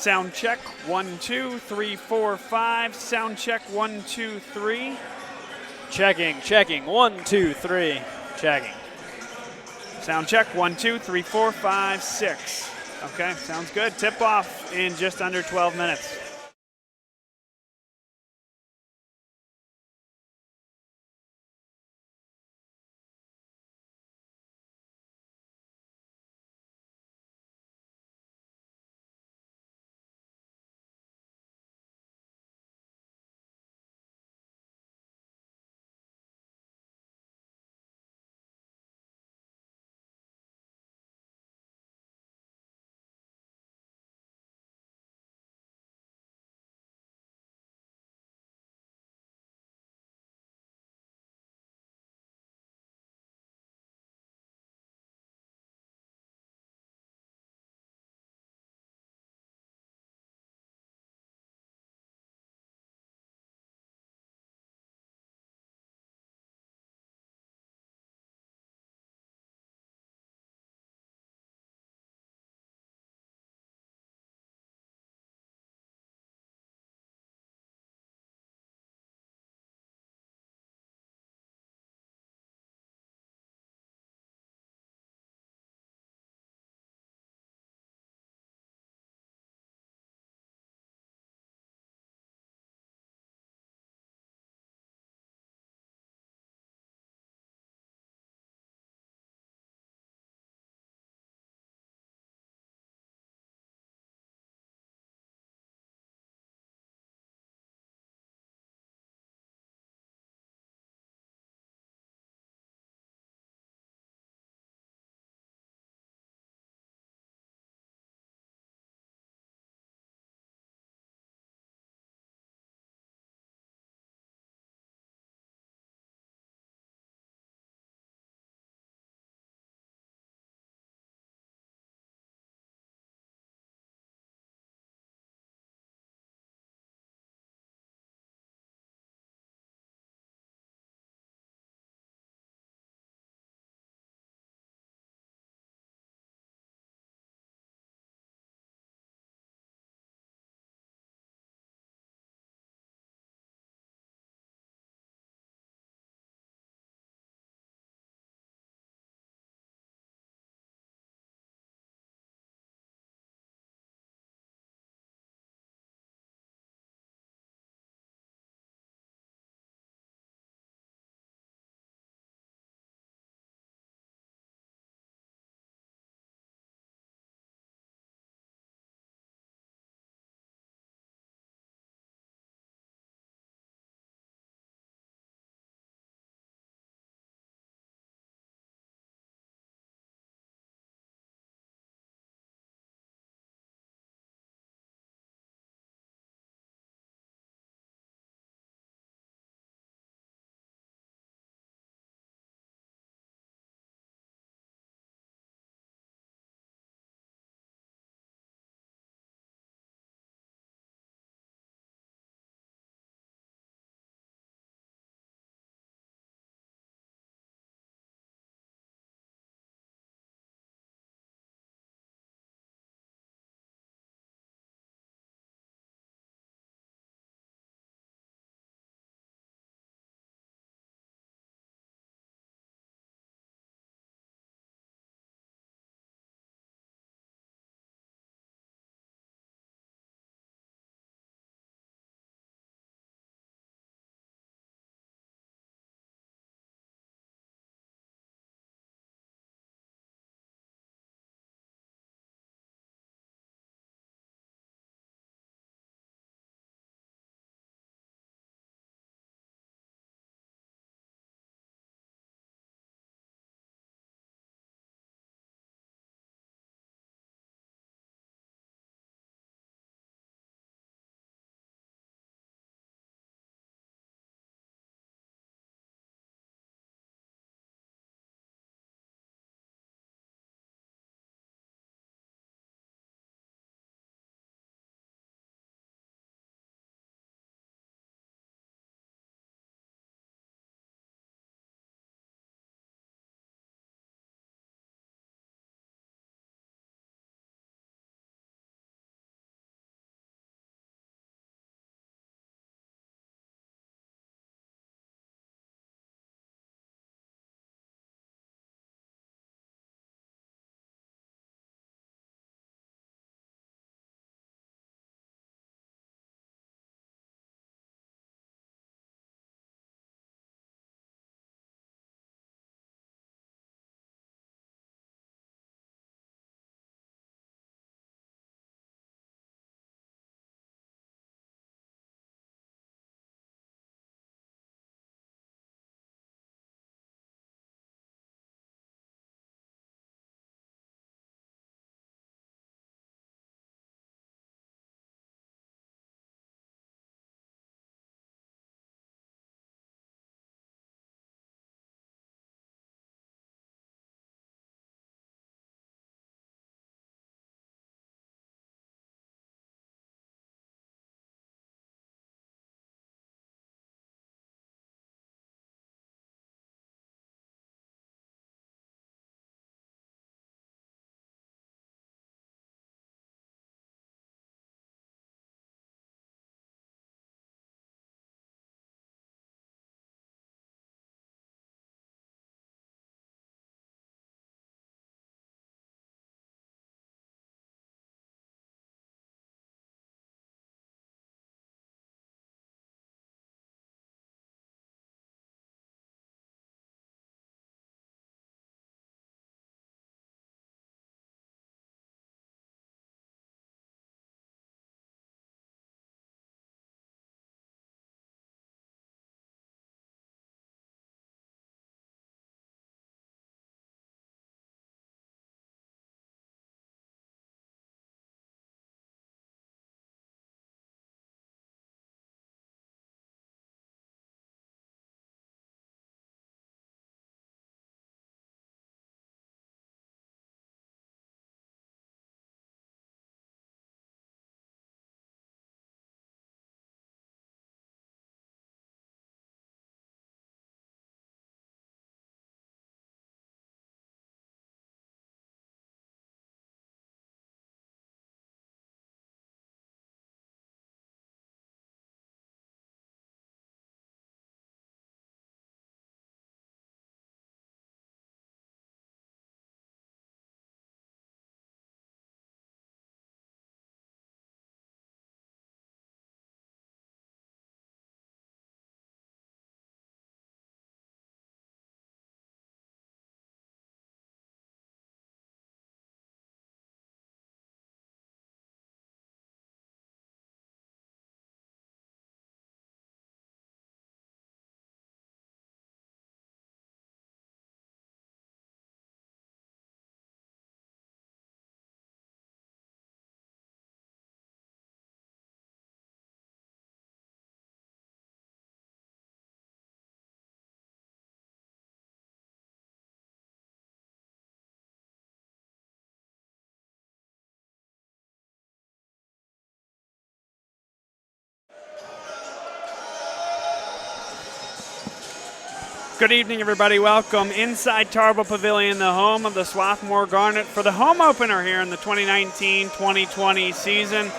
Sound check, 1, 2, 3, 4, 5. Sound check, 1, 2, 3. Checking. 1, 2, 3. Checking. Sound check, 1, 2, 3, 4, 5, 6. Okay, sounds good. Tip off in just under 12 minutes. Good evening, everybody. Welcome inside Tarble Pavilion, the home of the Swarthmore Garnet for the home opener here in the 2019-2020 season.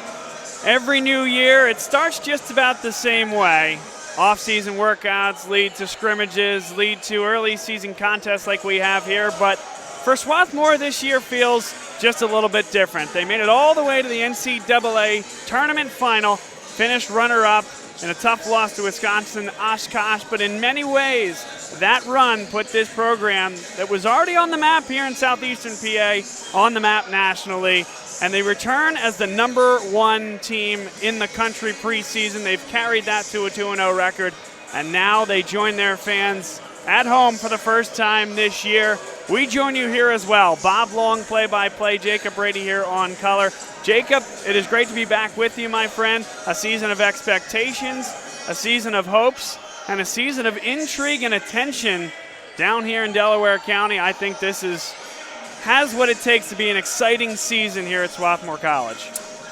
Every new year, it starts just about the same way. Off-season workouts lead to scrimmages, lead to early season contests like we have here, but for Swarthmore this year feels just a little bit different. They made it all the way to the NCAA tournament final, finished runner-up in a tough loss to Wisconsin Oshkosh, but in many ways, that run put this program that was already on the map here in southeastern PA on the map nationally, and they return as the #1 team in the country preseason. They've carried that to a 2-0 record, and now they join their fans at home for the first time this year. We join you here as well. Bob Long, play-by-play, Jacob Brady here on color. Jacob, it is great to be back with you, my friend. A season of expectations, a season of hopes, and a season of intrigue and attention down here in Delaware County. I think this has what it takes to be an exciting season here at Swarthmore College.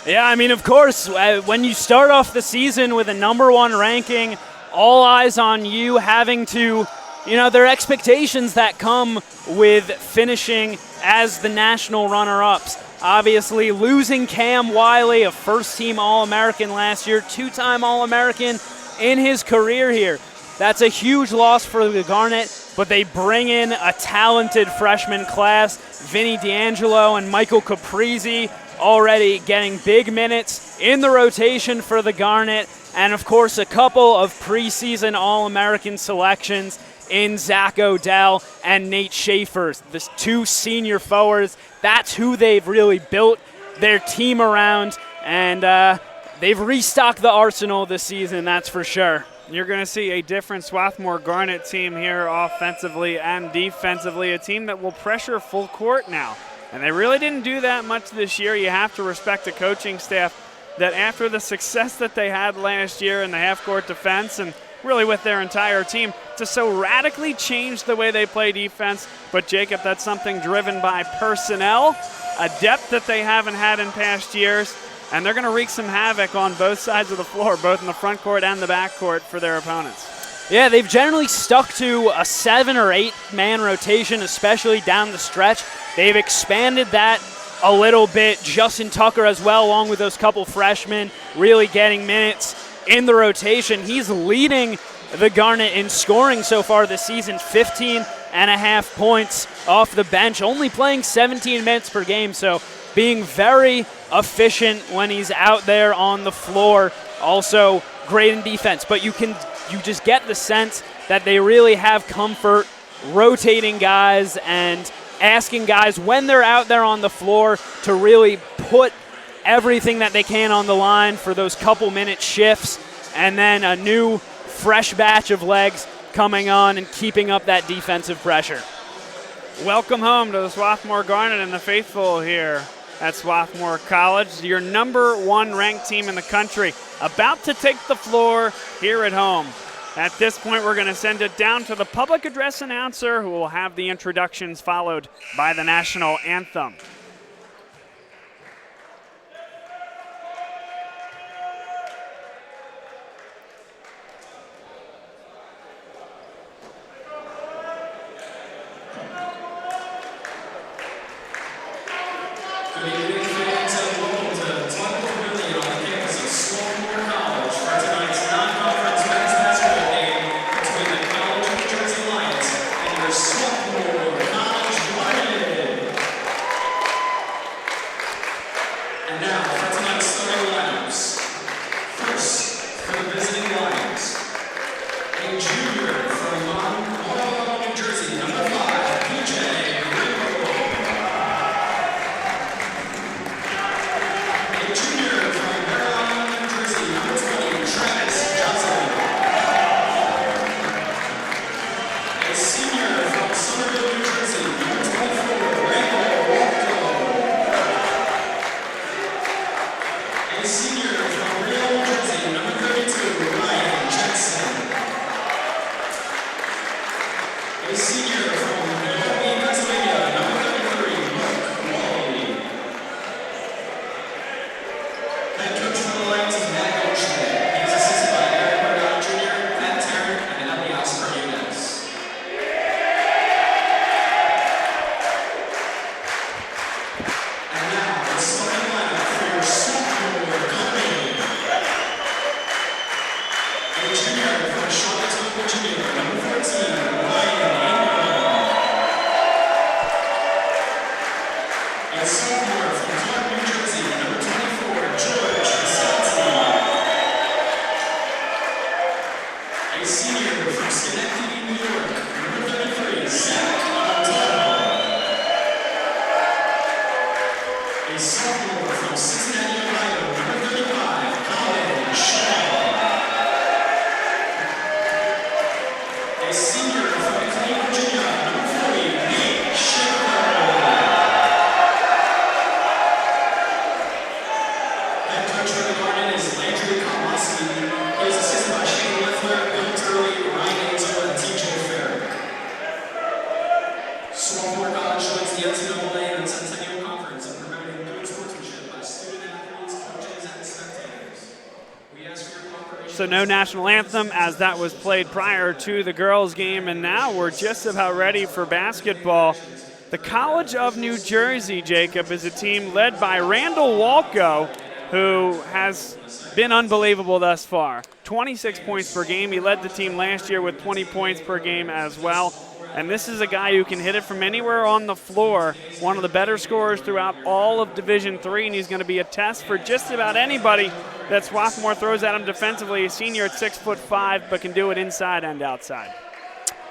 Yeah, I mean, of course, when you start off the season with a #1 ranking, all eyes on you, having to, there are expectations that come with finishing as the national runner-ups. Obviously, losing Cam Wiley, a first-team All-American last year, 2-time All-American in his career here. That's a huge loss for the Garnet, but they bring in a talented freshman class. Vinny D'Angelo and Michael Caprizi already getting big minutes in the rotation for the Garnet, and of course a couple of preseason All-American selections in Zach Odell and Nate Schaefer, the two senior forwards. That's who they've really built their team around, and they've restocked the arsenal this season, that's for sure. You're going to see a different Swarthmore Garnet team here offensively and defensively, a team that will pressure full court now. And they really didn't do that much this year. You have to respect the coaching staff that after the success that they had last year in the half-court defense and really with their entire team, to so radically change the way they play defense. But, Jacob, that's something driven by personnel, a depth that they haven't had in past years, and they're going to wreak some havoc on both sides of the floor, both in the front court and the back court for their opponents. Yeah, they've generally stuck to a 7 or 8 man rotation, especially down the stretch. They've expanded that a little bit. Justin Tucker as well, along with those couple freshmen, really getting minutes in the rotation. He's leading the Garnet in scoring so far this season, 15.5 points off the bench, only playing 17 minutes per game, so being very efficient when he's out there on the floor. Also great in defense, but you just get the sense that they really have comfort rotating guys and asking guys when they're out there on the floor to really put everything that they can on the line for those couple minute shifts, and then a new fresh batch of legs coming on and keeping up that defensive pressure. Welcome home to the Swarthmore Garnet and the faithful here at Swarthmore College, your #1 ranked team in the country, about to take the floor here at home. At this point, we're going to send it down to the public address announcer, who will have the introductions followed by the national anthem. Good evening, fans, and welcome to Tarble Pavilion on the campus of Swarthmore College for tonight's non-conference men's basketball game between the College of New Jersey Lions and your Swarthmore College Garnet. And now for tonight's starting lineups. First, for the visiting Lions, a junior from Monroe, New Jersey, number 5, PJ. the NCAA and Centennial Conference and promoting good sportsmanship by student athletes, coaches, and spectators. We ask for your cooperation. So no national anthem, as that was played prior to the girls' game, and now we're just about ready for basketball. The College of New Jersey, Jacob, is a team led by Randall Walko, who has been unbelievable thus far. 26 points per game. He led the team last year with 20 points per game as well. And this is a guy who can hit it from anywhere on the floor, one of the better scorers throughout all of Division III, and he's going to be a test for just about anybody that Swarthmore throws at him defensively. A senior at 6'5", but can do it inside and outside.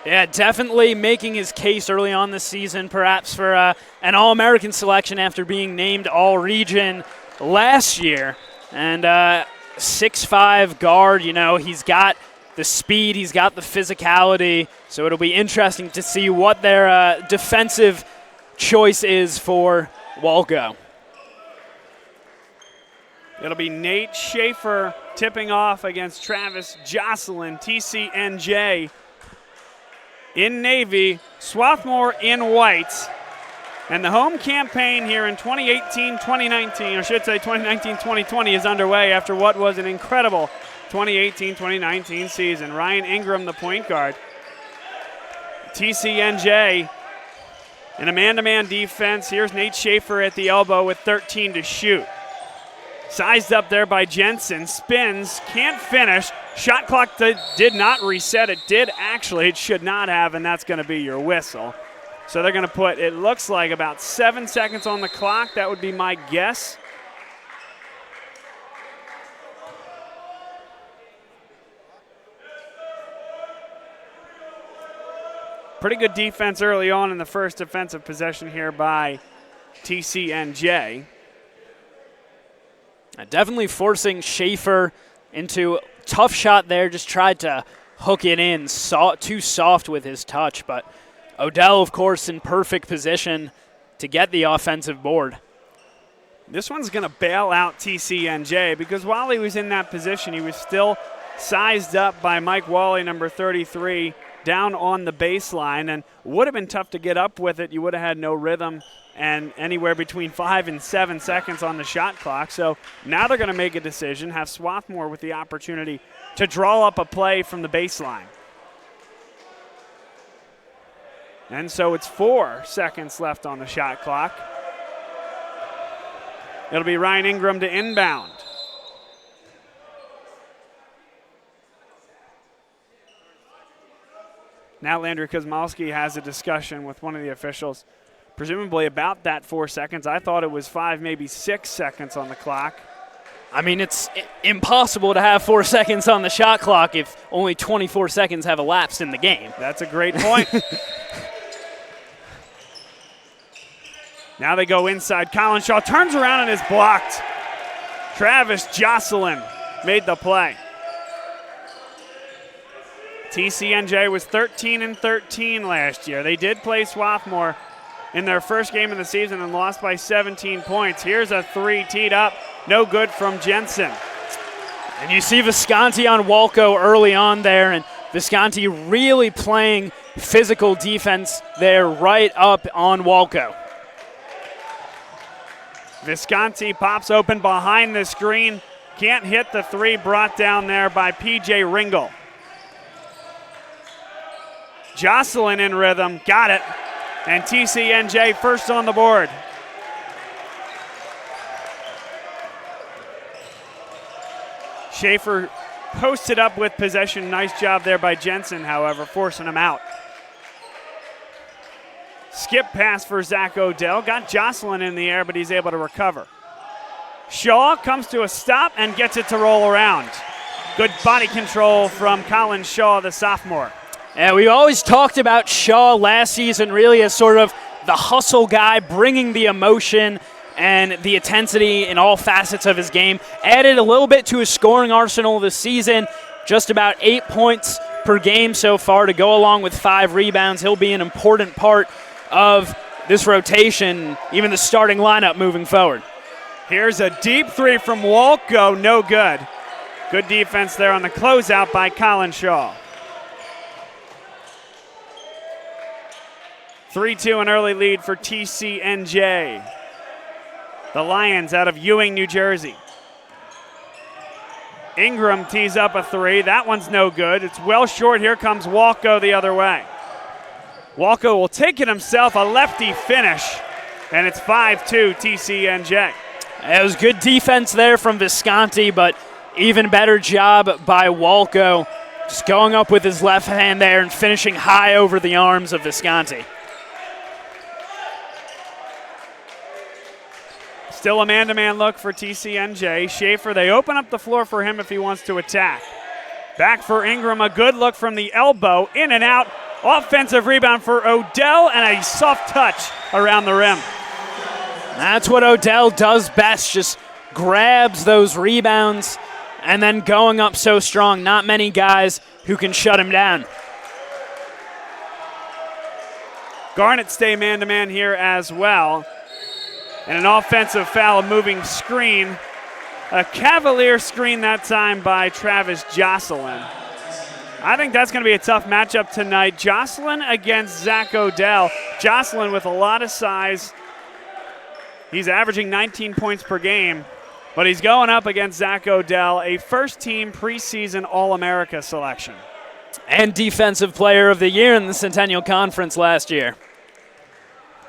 Yeah, definitely making his case early on this season, perhaps for an All-American selection after being named All-Region last year. And 6'5" guard, you know, he's got the speed, he's got the physicality, so it'll be interesting to see what their defensive choice is for Walko. It'll be Nate Schaefer tipping off against Travis Jocelyn, TCNJ in navy, Swarthmore in white. And the home campaign here in 2018-2019, or should say 2019-2020, is underway after what was an incredible 2018-2019 season. Ryan Ingram, the point guard. TCNJ in a man-to-man defense. Here's Nate Schaefer at the elbow with 13 to shoot. Sized up there by Jensen, spins, can't finish. Shot clock did not reset. It did actually. It should not have, and that's going to be your whistle. So they're going to put, it looks like, about 7 seconds on the clock. That would be my guess. Pretty good defense early on in the first defensive possession here by TCNJ. Definitely forcing Schaefer into tough shot there. Just tried to hook it in. Too soft with his touch, but Odell, of course, in perfect position to get the offensive board. This one's going to bail out TCNJ because while he was in that position, he was still sized up by Mike Wally, number 33, down on the baseline, and would have been tough to get up with it. You would have had no rhythm and anywhere between 5 and 7 seconds on the shot clock. So now they're going to make a decision, have Swarthmore with the opportunity to draw up a play from the baseline. And so it's 4 seconds left on the shot clock. It'll be Ryan Ingram to inbound. Now Landry Kosmolski has a discussion with one of the officials, presumably about that 4 seconds. I thought it was 5, maybe 6 seconds on the clock. I mean, it's impossible to have 4 seconds on the shot clock if only 24 seconds have elapsed in the game. That's a great point. Now they go inside. Colin Shaw turns around and is blocked. Travis Jocelyn made the play. TCNJ was 13 and 13 last year. They did play Swarthmore in their first game of the season and lost by 17 points. Here's a 3 teed up. No good from Jensen. And you see Visconti on Walko early on there, and Visconti really playing physical defense there right up on Walko. Visconti pops open behind the screen. Can't hit the 3 brought down there by P.J. Ringel. Jocelyn in rhythm, got it. And TCNJ first on the board. Schaefer posted up with possession. Nice job there by Jensen, however, forcing him out. Skip pass for Zach Odell. Got Jocelyn in the air, but he's able to recover. Shaw comes to a stop and gets it to roll around. Good body control from Colin Shaw, the sophomore. Yeah, we always talked about Shaw last season really as sort of the hustle guy, bringing the emotion and the intensity in all facets of his game. Added a little bit to his scoring arsenal this season, just about 8 points per game so far to go along with 5 rebounds. He'll be an important part of this rotation, even the starting lineup moving forward. Here's a deep 3 from Walko, no good. Good defense there on the closeout by Colin Shaw. 3-2 an early lead for TCNJ. The Lions out of Ewing, New Jersey. Ingram tees up a three. That one's no good. It's well short. Here comes Walko the other way. Walko will take it himself, a lefty finish, and it's 5-2 TCNJ. It was good defense there from Visconti, but even better job by Walko, just going up with his left hand there and finishing high over the arms of Visconti. Still a man-to-man look for TCNJ. Schaefer, they open up the floor for him if he wants to attack. Back for Ingram, a good look from the elbow, in and out. Offensive rebound for Odell and a soft touch around the rim. That's what Odell does best, just grabs those rebounds and then going up so strong. Not many guys who can shut him down. Garnet stay man-to-man here as well. And an offensive foul, a moving screen. A Cavalier screen that time by Travis Jocelyn. I think that's going to be a tough matchup tonight. Jocelyn against Zach Odell. Jocelyn with a lot of size. He's averaging 19 points per game, but he's going up against Zach Odell, a first-team preseason All-America selection. And Defensive Player of the Year in the Centennial Conference last year.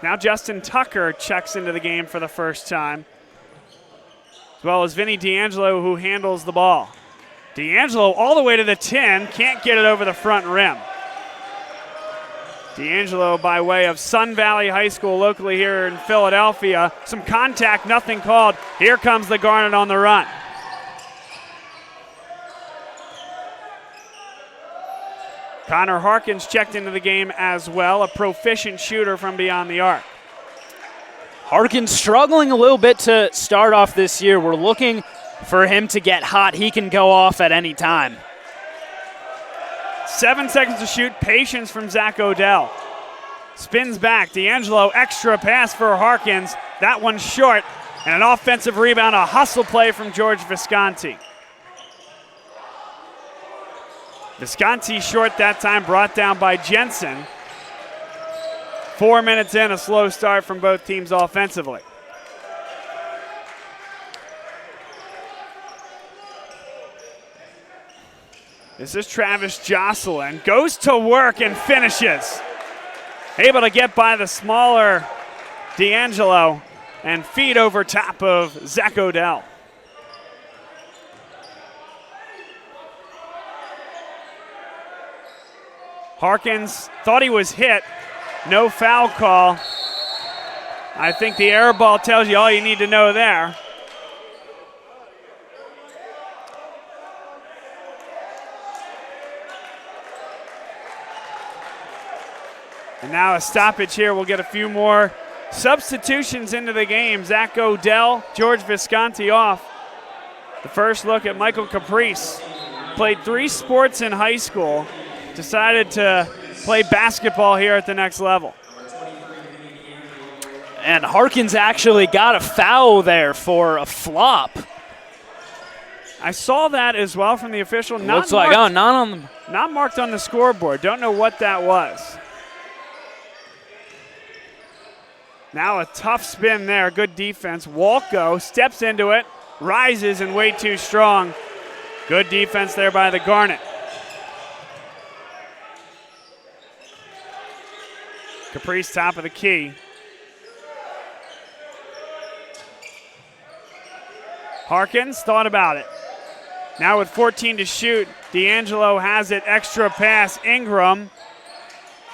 Now Justin Tucker checks into the game for the first time, as well as Vinny D'Angelo, who handles the ball. D'Angelo all the way to the 10, can't get it over the front rim. D'Angelo by way of Sun Valley High School locally here in Philadelphia. Some contact, nothing called. Here comes the Garnet on the run. Connor Harkins checked into the game as well, a proficient shooter from beyond the arc. Harkins struggling a little bit to start off this year. We're looking for him to get hot. He can go off at any time. 7 seconds to shoot. Patience from Zach Odell. Spins back. D'Angelo, extra pass for Harkins. That one's short. And an offensive rebound, a hustle play from George Visconti. Visconti short that time, brought down by Jensen. 4 minutes in, a slow start from both teams offensively. This is Travis Jocelyn. Goes to work and finishes. Able to get by the smaller D'Angelo and feed over top of Zach Odell. Harkins thought he was hit. No foul call. I think the air ball tells you all you need to know there. And now a stoppage here. We'll get a few more substitutions into the game. Zach Odell, George Visconti off. The first look at Michael Caprice. Played 3 sports in high school. Decided to play basketball here at the next level. And Harkins actually got a foul there for a flop. I saw that as well from the official. Looks like, oh, not on the... Not marked on the scoreboard. Don't know what that was. Now a tough spin there. Good defense. Walko steps into it, rises and way too strong. Good defense there by the Garnet. Caprice top of the key. Harkins thought about it. Now with 14 to shoot, D'Angelo has it, extra pass, Ingram.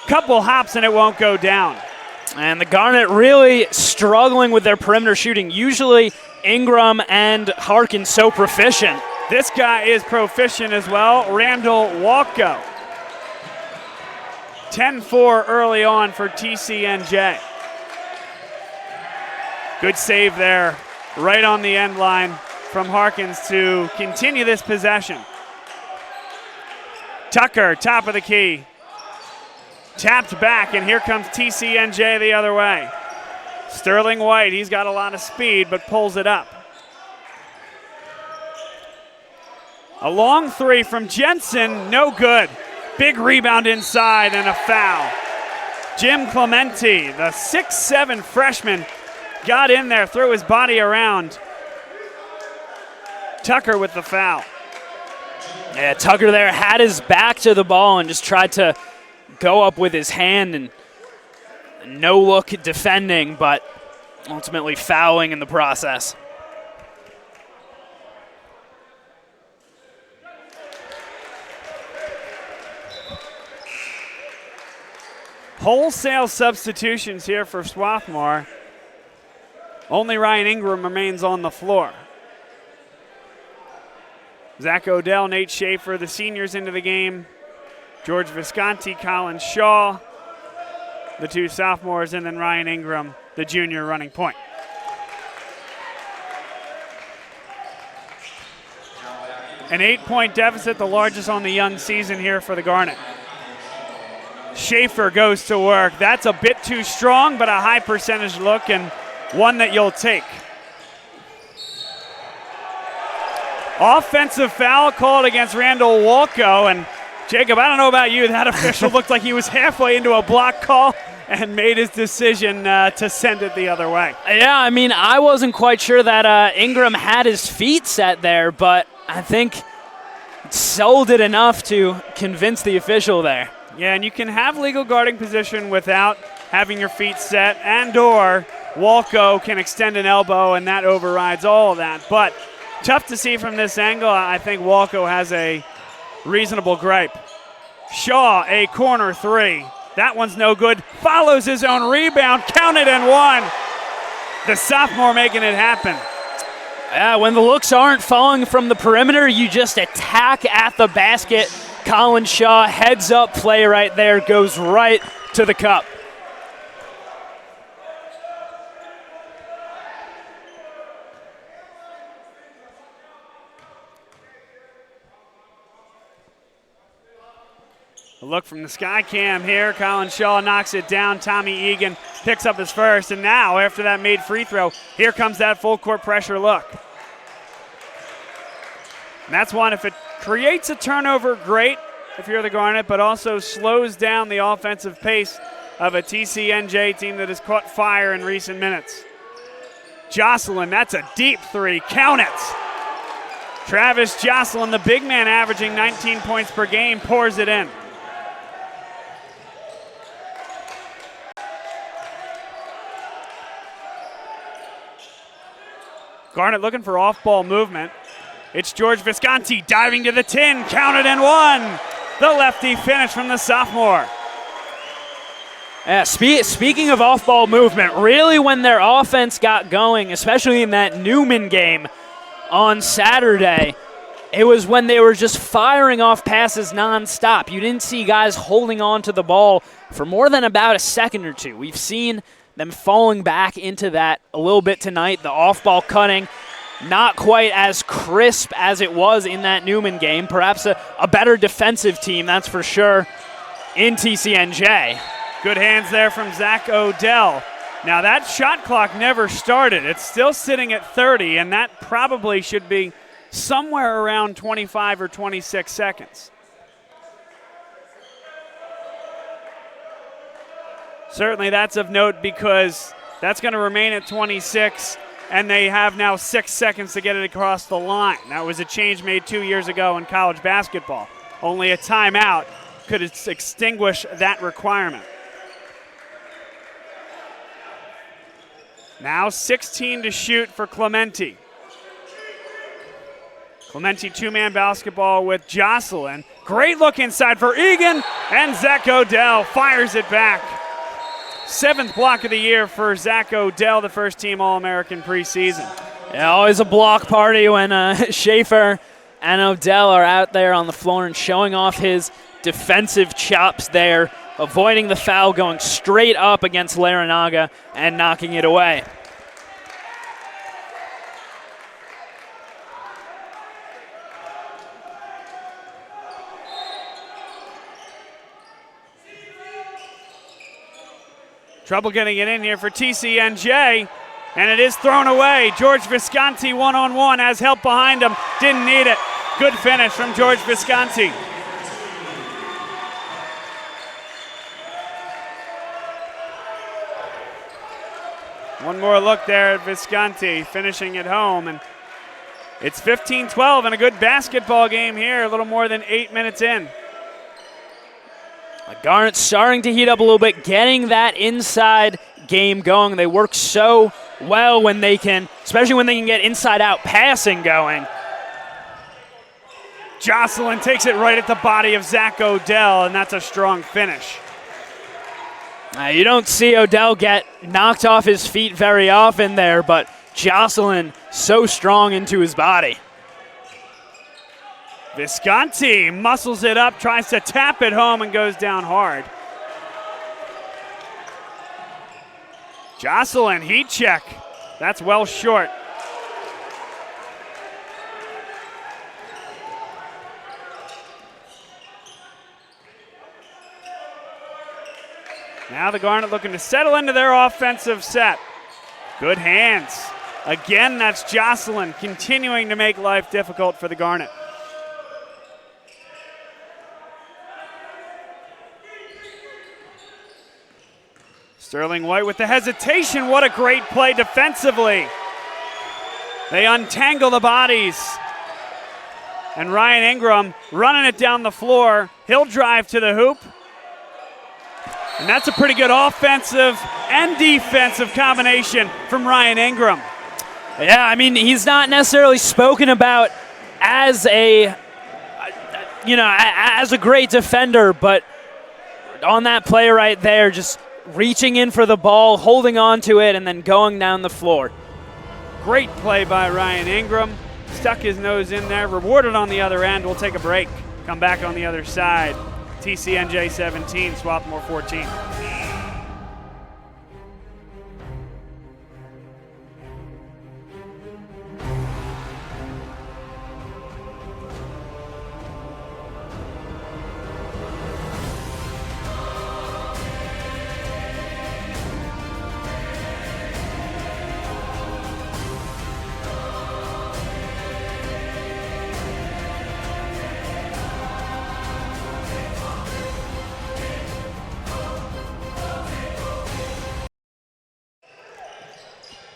Couple hops and it won't go down. And the Garnet really struggling with their perimeter shooting. Usually Ingram and Harkins so proficient. This guy is proficient as well, Randall Walko. 10-4 early on for TCNJ. Good save there, right on the end line from Harkins to continue this possession. Tucker, top of the key. Tapped back, and here comes TCNJ the other way. Sterling White, he's got a lot of speed, but pulls it up. A long three from Jensen, no good. Big rebound inside and a foul. Jim Clementi, the 6'7" freshman, got in there, threw his body around. Tucker with the foul. Yeah, Tucker there had his back to the ball and just tried to go up with his hand and no look defending, but ultimately fouling in the process. Wholesale substitutions here for Swarthmore. Only Ryan Ingram remains on the floor. Zach Odell, Nate Schaefer, the seniors into the game. George Visconti, Colin Shaw, the two sophomores, and then Ryan Ingram, the junior, running point. An 8-point deficit, the largest on the young season here for the Garnet. Schaefer goes to work. That's a bit too strong, but a high percentage look and one that you'll take. Offensive foul called against Randall Walko, and Jacob, I don't know about you, that official looked like he was halfway into a block call and made his decision to send it the other way. Yeah, I mean, I wasn't quite sure that Ingram had his feet set there, but I think sold it enough to convince the official there. Yeah, and you can have legal guarding position without having your feet set, and or Walko can extend an elbow, and that overrides all of that. But tough to see from this angle. I think Walko has a reasonable gripe. Shaw, a corner three. That one's no good. Follows his own rebound. Counted and one. The sophomore making it happen. Yeah, when the looks aren't falling from the perimeter, you just attack at the basket. Colin Shaw, heads up play right there, goes right to the cup. A look from the sky cam here. Colin Shaw knocks it down. Tommy Egan picks up his first. And now, after that made free throw, here comes that full court pressure look. And that's one, if it creates a turnover, great if you're the Garnet, but also slows down the offensive pace of a TCNJ team that has caught fire in recent minutes. Jocelyn, that's a deep three. Count it. Travis Jocelyn, the big man averaging 19 points per game, pours it in. Garnet looking for off-ball movement. It's George Visconti diving to the tin, counted and one. The lefty finish from the sophomore. Yeah, speaking of off-ball movement, really when their offense got going, especially in that Newman game on Saturday, it was when they were just firing off passes nonstop. You didn't see guys holding on to the ball for more than about a second or two. We've seen them falling back into that a little bit tonight. The off-ball cutting, not quite as crisp as it was in that Newman game. Perhaps a better defensive team, that's for sure, in TCNJ. Good hands there from Zach Odell. Now that shot clock never started. It's still sitting at 30, and that probably should be somewhere around 25 or 26 seconds. Certainly that's of note because that's going to remain at 26, and they have now 6 seconds to get it across the line. That was a change made 2 years ago in college basketball. Only a timeout could extinguish that requirement. Now 16 to shoot for Clementi. Clementi two-man basketball with Jocelyn. Great look inside for Egan, and Zach Odell fires it back. 7th block of the year for Zach Odell, the first-team All-American preseason. Yeah, always a block party when Schaefer and Odell are out there on the floor and showing off his defensive chops there, avoiding the foul, going straight up against Laranaga and knocking it away. Trouble getting it in here for TCNJ, and it is thrown away. George Visconti one-on-one, has help behind him, didn't need it. Good finish from George Visconti. One more look there at Visconti, finishing it home. And it's 15-12 and a good basketball game here, a little more than 8 minutes in. Garnet starting to heat up a little bit, getting that inside game going. They work so well when they can, especially when they can get inside-out passing going. Jocelyn takes it right at the body of Zach Odell, and that's a strong finish. You don't see Odell get knocked off his feet very often there, but Jocelyn so strong into his body. Visconti muscles it up, tries to tap it home, and goes down hard. Jocelyn, heat check. That's well short. Now the Garnet looking to settle into their offensive set. Good hands. Again, that's Jocelyn continuing to make life difficult for the Garnet. Sterling White with the hesitation. What a great play defensively. They untangle the bodies. And Ryan Ingram running it down the floor. He'll drive to the hoop. And that's a pretty good offensive and defensive combination from Ryan Ingram. Yeah, I mean, he's not necessarily spoken about as a, as a great defender, but on that play right there, just reaching in for the ball, holding on to it, and then going down the floor. Great play by Ryan Ingram. Stuck his nose in there, rewarded on the other end. We'll take a break. Come back on the other side. TCNJ 17, Swarthmore 14.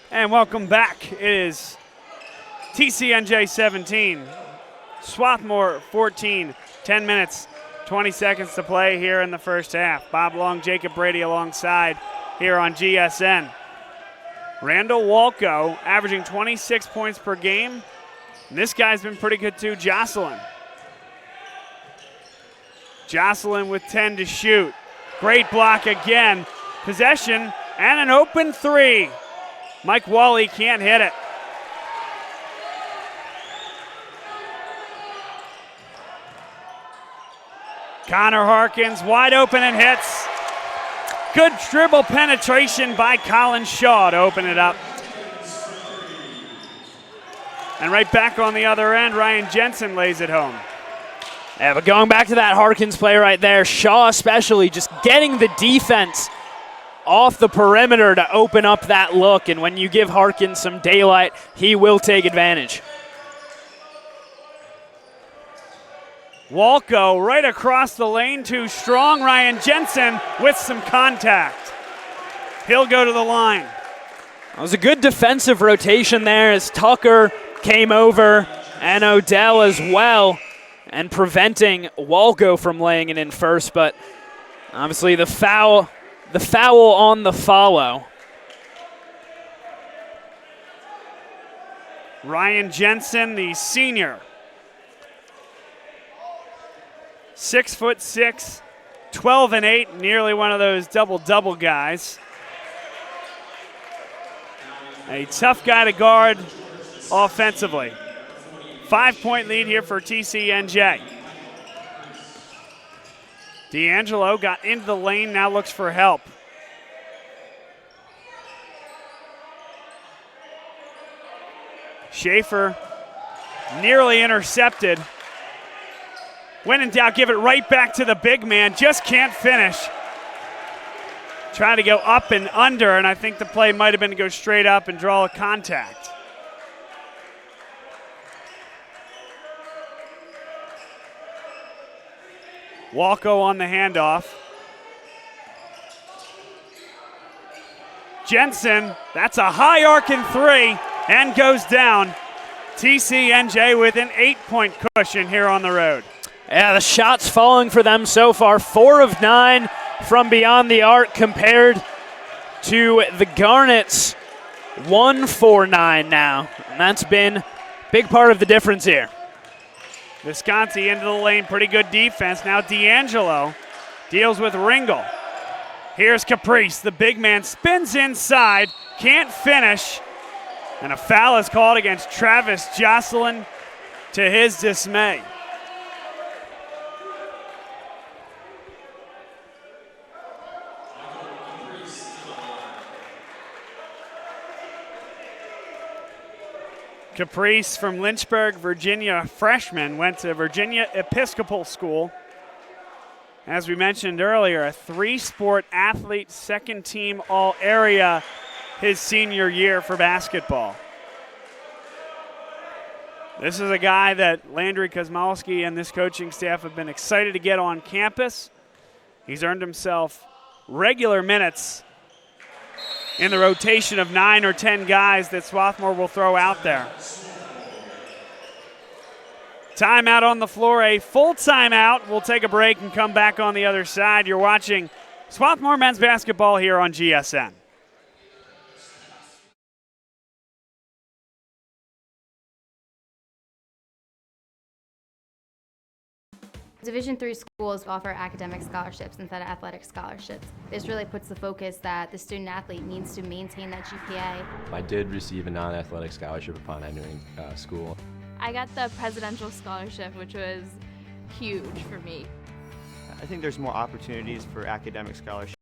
And welcome back. It is TCNJ 17, Swarthmore 14, 10 minutes, 20 seconds to play here in the first half. Bob Long, Jacob Brady alongside here on GSN. Randall Walco averaging 26 points per game. And this guy's been pretty good too, Jocelyn. Jocelyn with 10 to shoot. Great block again. Possession and an open three. Mike Wally can't hit it. Connor Harkins wide open and hits. Good dribble penetration by Colin Shaw to open it up. And right back on the other end, Ryan Jensen lays it home. Yeah, but going back to that Harkins play right there, Shaw especially just getting the defense off the perimeter to open up that look, and when you give Harkins some daylight, he will take advantage. Walco right across the lane, too strong. Ryan Jensen with some contact. He'll go to the line. It was a good defensive rotation there as Tucker came over and Odell as well, and preventing Walco from laying it in first, but obviously the foul on the follow. Ryan Jensen, the senior. 6'6", 12 and 8, nearly one of those double-double guys. A tough guy to guard offensively. 5-point lead here for TCNJ. D'Angelo got into the lane, now looks for help. Schaefer nearly intercepted. When in doubt, give it right back to the big man, just can't finish. Trying to go up and under, and I think the play might have been to go straight up and draw a contact. Walco on the handoff. Jensen, that's a high arcing three and goes down. TCNJ with an 8-point cushion here on the road. Yeah, the shots falling for them so far. 4 of 9 from beyond the arc compared to the Garnets. 1 for 9 now. And that's been a big part of the difference here. Visconti into the lane, pretty good defense. Now D'Angelo deals with Ringel. Here's Caprice, the big man, spins inside, can't finish. And a foul is called against Travis Jocelyn to his dismay. Caprice from Lynchburg, Virginia, freshman, went to Virginia Episcopal School. As we mentioned earlier, a 3-sport athlete, second team all-area his senior year for basketball. This is a guy that Landry Kosmowski and this coaching staff have been excited to get on campus. He's earned himself regular minutes in the rotation of 9 or 10 guys that Swarthmore will throw out there. Timeout on the floor, a full timeout. We'll take a break and come back on the other side. You're watching Swarthmore men's basketball here on GSN. Division III schools offer academic scholarships instead of athletic scholarships. This really puts the focus that the student athlete needs to maintain that GPA. I did receive a non-athletic scholarship upon entering school. I got the presidential scholarship, which was huge for me. I think there's more opportunities for academic scholarships.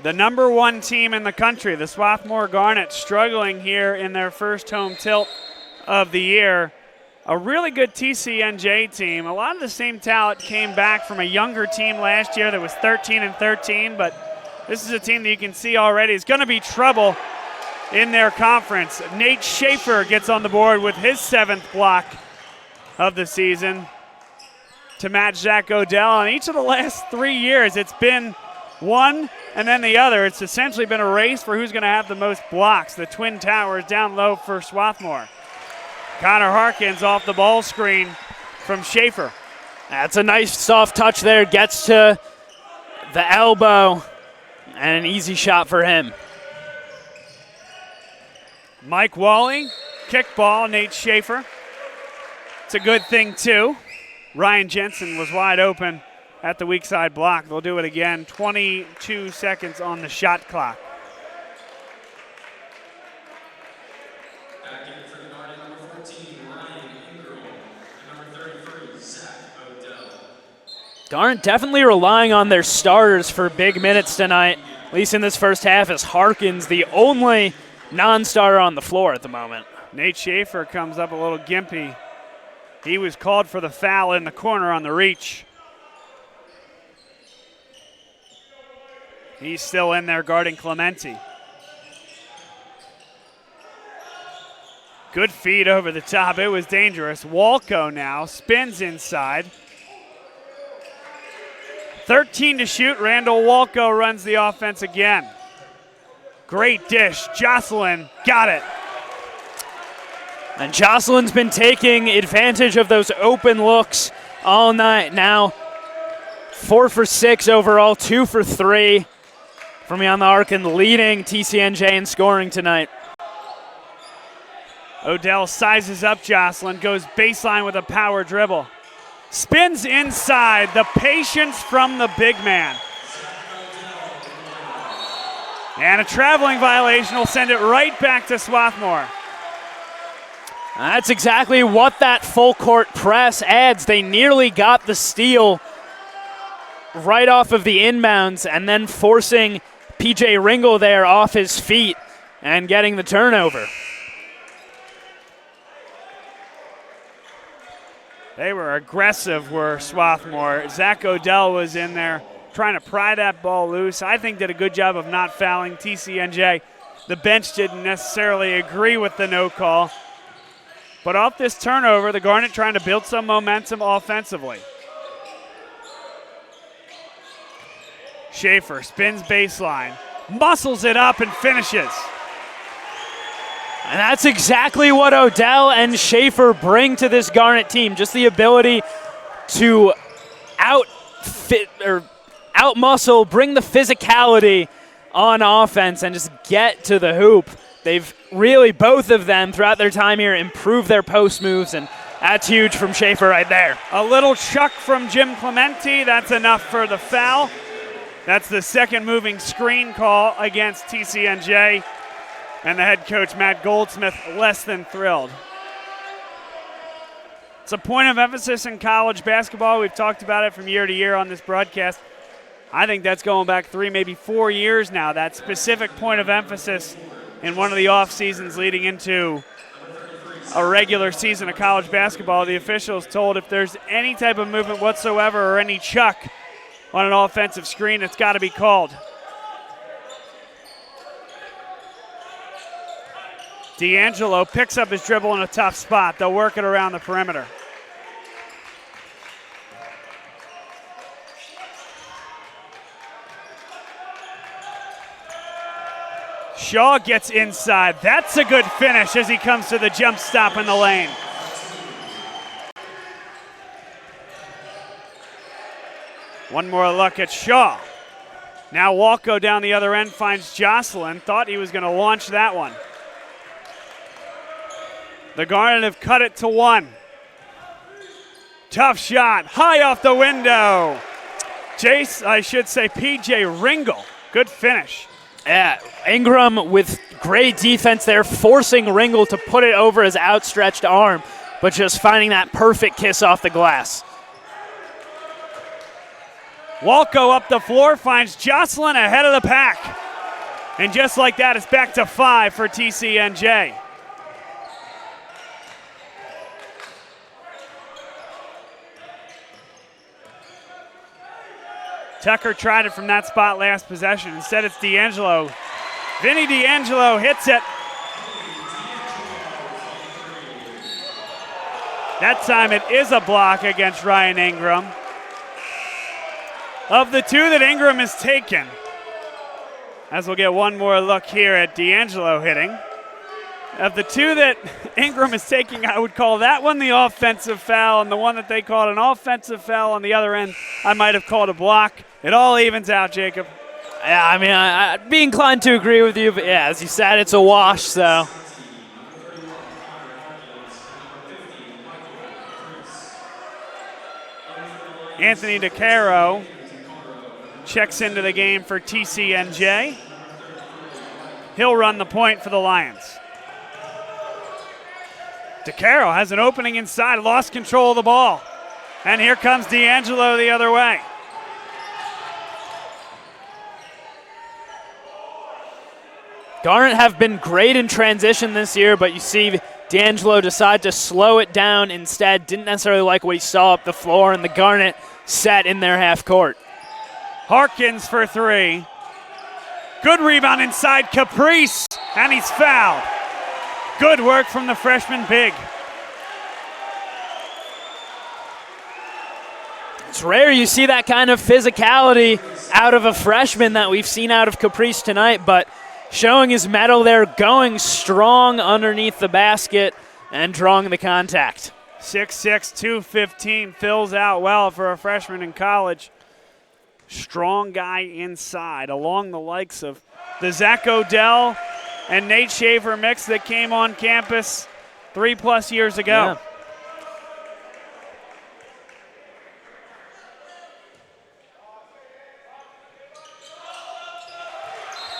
The number 1 team in the country, the Swarthmore Garnet, struggling here in their first home tilt of the year. A really good TCNJ team. A lot of the same talent came back from a younger team last year that was 13-13, but this is a team that you can see already is going to be trouble in their conference. Nate Schaefer gets on the board with his 7th block of the season to match Zach Odell. In each of the last 3 years, it's been one and then the other. It's essentially been a race for who's going to have the most blocks. The Twin Towers down low for Swarthmore. Connor Harkins off the ball screen from Schaefer. That's a nice soft touch there. Gets to the elbow and an easy shot for him. Mike Wally, kickball, Nate Schaefer. It's a good thing too. Ryan Jensen was wide open at the weak side block. They'll do it again. 22 seconds on the shot clock. Garnet definitely relying on their starters for big minutes tonight, at least in this first half, as Harkins the only non-starter on the floor at the moment. Nate Schaefer comes up a little gimpy. He was called for the foul in the corner on the reach. He's still in there guarding Clementi. Good feed over the top. It was dangerous. Walco now spins inside. 13 to shoot. Randall Walco runs the offense again. Great dish. Jocelyn got it. And Jocelyn's been taking advantage of those open looks all night. Now 4 for 6 overall, 2 for 3 from beyond the arc, and leading TCNJ in scoring tonight. Odell sizes up Jocelyn, goes baseline with a power dribble. Spins inside, the patience from the big man. And a traveling violation will send it right back to Swarthmore. That's exactly what that full court press adds. They nearly got the steal right off of the inbounds and then forcing PJ Ringel there off his feet and getting the turnover. They were aggressive, were Swarthmore. Zach Odell was in there trying to pry that ball loose. I think did a good job of not fouling TCNJ. The bench didn't necessarily agree with the no call. But off this turnover, the Garnet trying to build some momentum offensively. Schaefer spins baseline, muscles it up and finishes. And that's exactly what Odell and Schaefer bring to this Garnet team, just the ability to out-muscle, bring the physicality on offense and just get to the hoop. They've really, both of them, throughout their time here, improved their post moves, and that's huge from Schaefer right there. A little chuck from Jim Clemente. That's enough for the foul. That's the second moving screen call against TCNJ. And the head coach, Matt Goldsmith, less than thrilled. It's a point of emphasis in college basketball. We've talked about it from year to year on this broadcast. I think that's going back 3, maybe 4 years now, that specific point of emphasis in one of the off seasons leading into a regular season of college basketball. The officials told if there's any type of movement whatsoever or any chuck on an offensive screen, it's got to be called. D'Angelo picks up his dribble in a tough spot. They'll work it around the perimeter. Shaw gets inside. That's a good finish as he comes to the jump stop in the lane. One more look at Shaw. Now Walco down the other end finds Jocelyn. Thought he was going to launch that one. The Garnet have cut it to 1. Tough shot, high off the window. PJ Ringle. Good finish. Yeah, Ingram with great defense there, forcing Ringle to put it over his outstretched arm, but just finding that perfect kiss off the glass. Walco up the floor, finds Jocelyn ahead of the pack. And just like that, it's back to 5 for TCNJ. Tucker tried it from that spot last possession. Instead, it's D'Angelo. Vinny D'Angelo hits it. That time it is a block against Ryan Ingram. Of the 2 that Ingram has taken, as we'll get one more look here at D'Angelo hitting. Of the 2 that Ingram is taking, I would call that one the offensive foul, and the one that they called an offensive foul on the other end, I might have called a block. It all evens out, Jacob. Yeah, I mean, I'd be inclined to agree with you, but yeah, as you said, it's a wash, so. Anthony DeCaro checks into the game for TCNJ. He'll run the point for the Lions. DeCaro has an opening inside, lost control of the ball. And here comes D'Angelo the other way. Garnet have been great in transition this year, but you see D'Angelo decide to slow it down instead. Didn't necessarily like what he saw up the floor, and the Garnet set in their half court. Harkins for 3. Good rebound inside Caprice, and he's fouled. Good work from the freshman big. It's rare you see that kind of physicality out of a freshman that we've seen out of Caprice tonight, but showing his mettle there, going strong underneath the basket and drawing the contact. 6'6", 215, fills out well for a freshman in college. Strong guy inside, along the likes of the Zach Odell and Nate Schaefer mix that came on campus 3+ years ago. Yeah.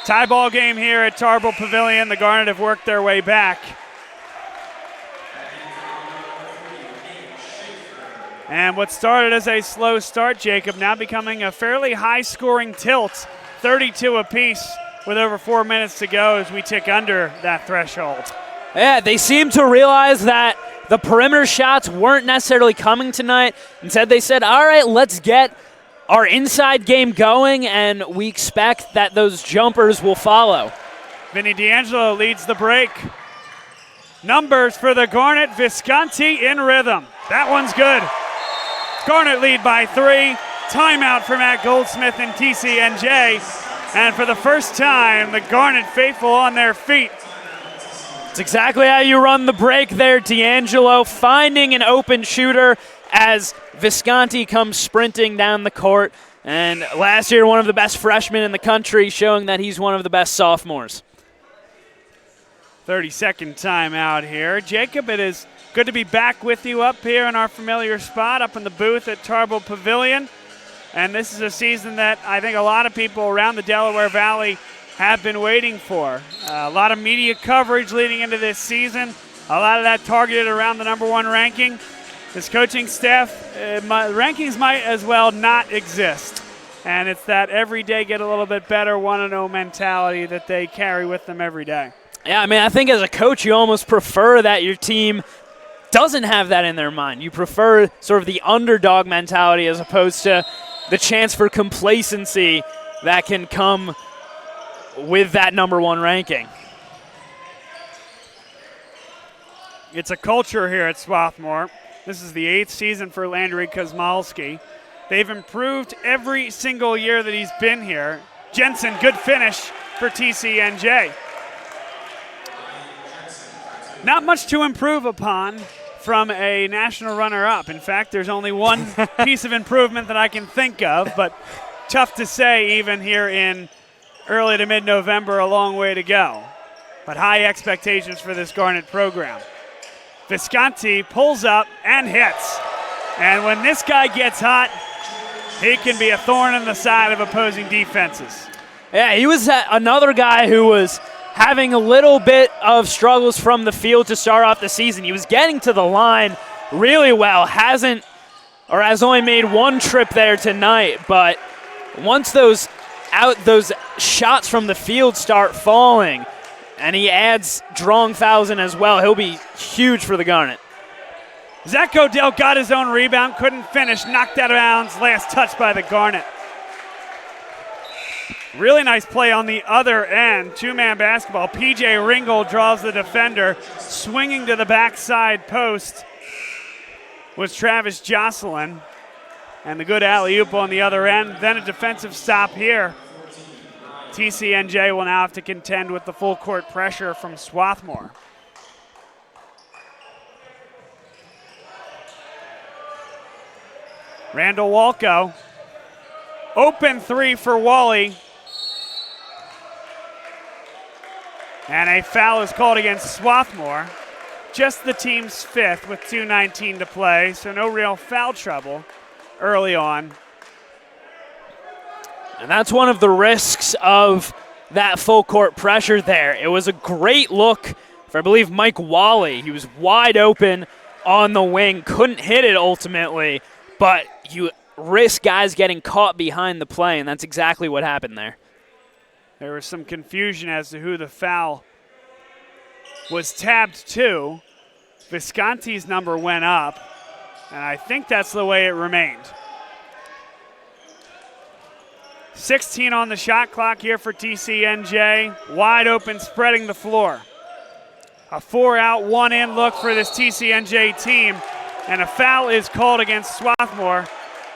Tie ball game here at Tarbell Pavilion. The Garnet have worked their way back. And what started as a slow start, Jacob, now becoming a fairly high-scoring tilt, 32 apiece with over 4 minutes to go as we tick under that threshold. Yeah, they seem to realize that the perimeter shots weren't necessarily coming tonight. Instead, they said, all right, let's get our inside game going, and we expect that those jumpers will follow. Vinny D'Angelo leads the break. Numbers for the Garnet, Visconti in rhythm. That one's good. Garnet lead by 3. Timeout for Matt Goldsmith and TCNJ. And for the first time, the Garnet faithful on their feet. It's exactly how you run the break there, D'Angelo, finding an open shooter as Visconti comes sprinting down the court. And last year, one of the best freshmen in the country, showing that he's one of the best sophomores. 30-second timeout here. Jacob, it is good to be back with you up here in our familiar spot, up in the booth at Tarbell Pavilion. And this is a season that I think a lot of people around the Delaware Valley have been waiting for. A lot of media coverage leading into this season, a lot of that targeted around the number one ranking. This coaching staff, rankings might as well not exist. And it's that every day get a little bit better, want to know mentality that they carry with them every day. Yeah, I mean, I think as a coach, you almost prefer that your team doesn't have that in their mind. You prefer sort of the underdog mentality as opposed to the chance for complacency that can come with that number one ranking. It's a culture here at Swarthmore. This is the 8th season for Landry Kosmalski. They've improved every single year that he's been here. Jensen, good finish for TCNJ. Not much to improve upon from a national runner-up. In fact, there's only one piece of improvement that I can think of, but tough to say even here in early to mid-November, a long way to go. But high expectations for this Garnet program. Visconti pulls up and hits. And when this guy gets hot, he can be a thorn in the side of opposing defenses. Yeah, he was another guy who was having a little bit of struggles from the field to start off the season. He was getting to the line really well, has only made one trip there tonight, but once those shots from the field start falling and he adds drawing fouls in as well, he'll be huge for the Garnet. Zach Odell got his own rebound, couldn't finish, knocked out of bounds, last touch by the Garnet. Really nice play on the other end, two-man basketball. P.J. Ringgold draws the defender, swinging to the backside post was Travis Jocelyn. And the good alley-oop on the other end, then a defensive stop here. TCNJ will now have to contend with the full court pressure from Swarthmore. Randall Walco, open three for Wally. And a foul is called against Swarthmore. Just the team's 5th with 2:19 to play, so no real foul trouble early on. And that's one of the risks of that full court pressure there. It was a great look for, I believe, Mike Wally. He was wide open on the wing, couldn't hit it ultimately, but you risk guys getting caught behind the play, and that's exactly what happened there. There was some confusion as to who the foul was tabbed to. Visconti's number went up, and I think that's the way it remained. 16 on the shot clock here for TCNJ. Wide open, spreading the floor. A 4-out, 1-in look for this TCNJ team, and a foul is called against Swarthmore.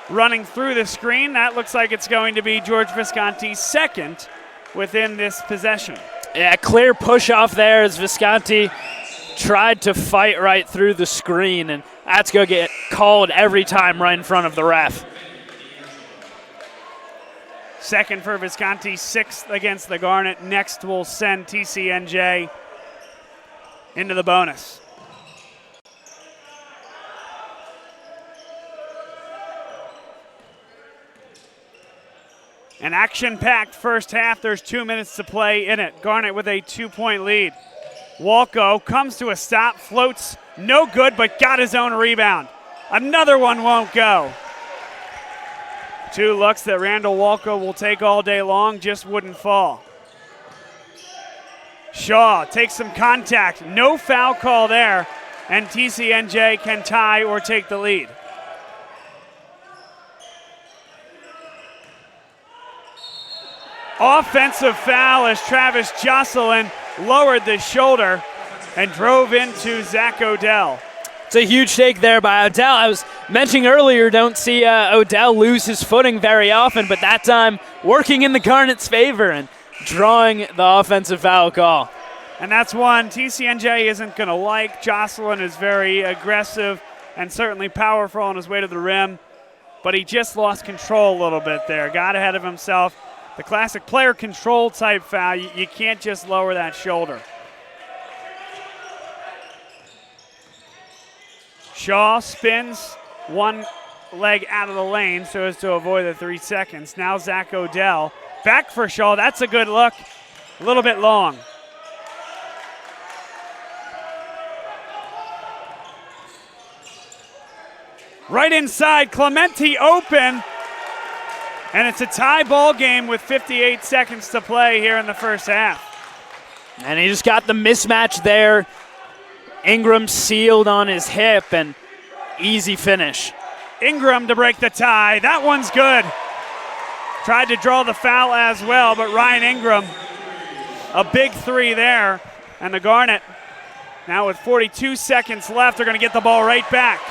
Running through the screen, that looks like it's going to be George Visconti's second within this possession. Yeah, clear push off there as Visconti tried to fight right through the screen, and that's going to get called every time right in front of the ref. Second for Visconti, 6th against the Garnet. Next will send TCNJ into the bonus. An action-packed first half. There's 2 minutes to play in it. Garnet with a 2-point lead. Walco comes to a stop, floats, no good, but got his own rebound. Another one won't go. 2 looks that Randall Walco will take all day long, just wouldn't fall. Shaw takes some contact, no foul call there, and TCNJ can tie or take the lead. Offensive foul as Travis Jocelyn lowered the shoulder and drove into Zach Odell. It's a huge take there by Odell. I was mentioning earlier, don't see Odell lose his footing very often, but that time working in the Garnet's favor and drawing the offensive foul call. And that's one TCNJ isn't going to like. Jocelyn is very aggressive and certainly powerful on his way to the rim, but he just lost control a little bit there. Got ahead of himself. The classic player control type foul. You can't just lower that shoulder. Shaw spins one leg out of the lane so as to avoid the 3 seconds. Now Zach Odell back for Shaw. That's a good look. A little bit long. Right inside, Clemente open. And it's a tie ball game with 58 seconds to play here in the first half. And he just got the mismatch there. Ingram sealed on his hip, and easy finish. Ingram to break the tie. That one's good. Tried to draw the foul as well, but Ryan Ingram, a big three there. And the Garnet, now with 42 seconds left, they're going to get the ball right back.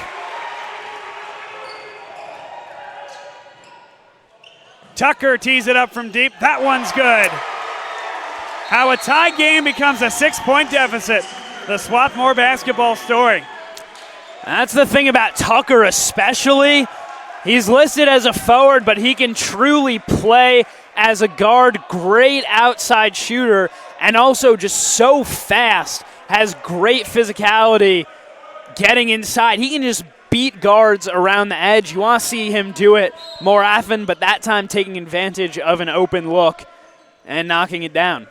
Tucker tees it up from deep. That one's good. How a tie game becomes a 6-point deficit. The Swarthmore basketball story. That's the thing about Tucker especially. He's listed as a forward, but he can truly play as a guard. Great outside shooter, and also just so fast. Has great physicality getting inside. He can just beat guards around the edge. You want to see him do it more often, but that time taking advantage of an open look and knocking it down.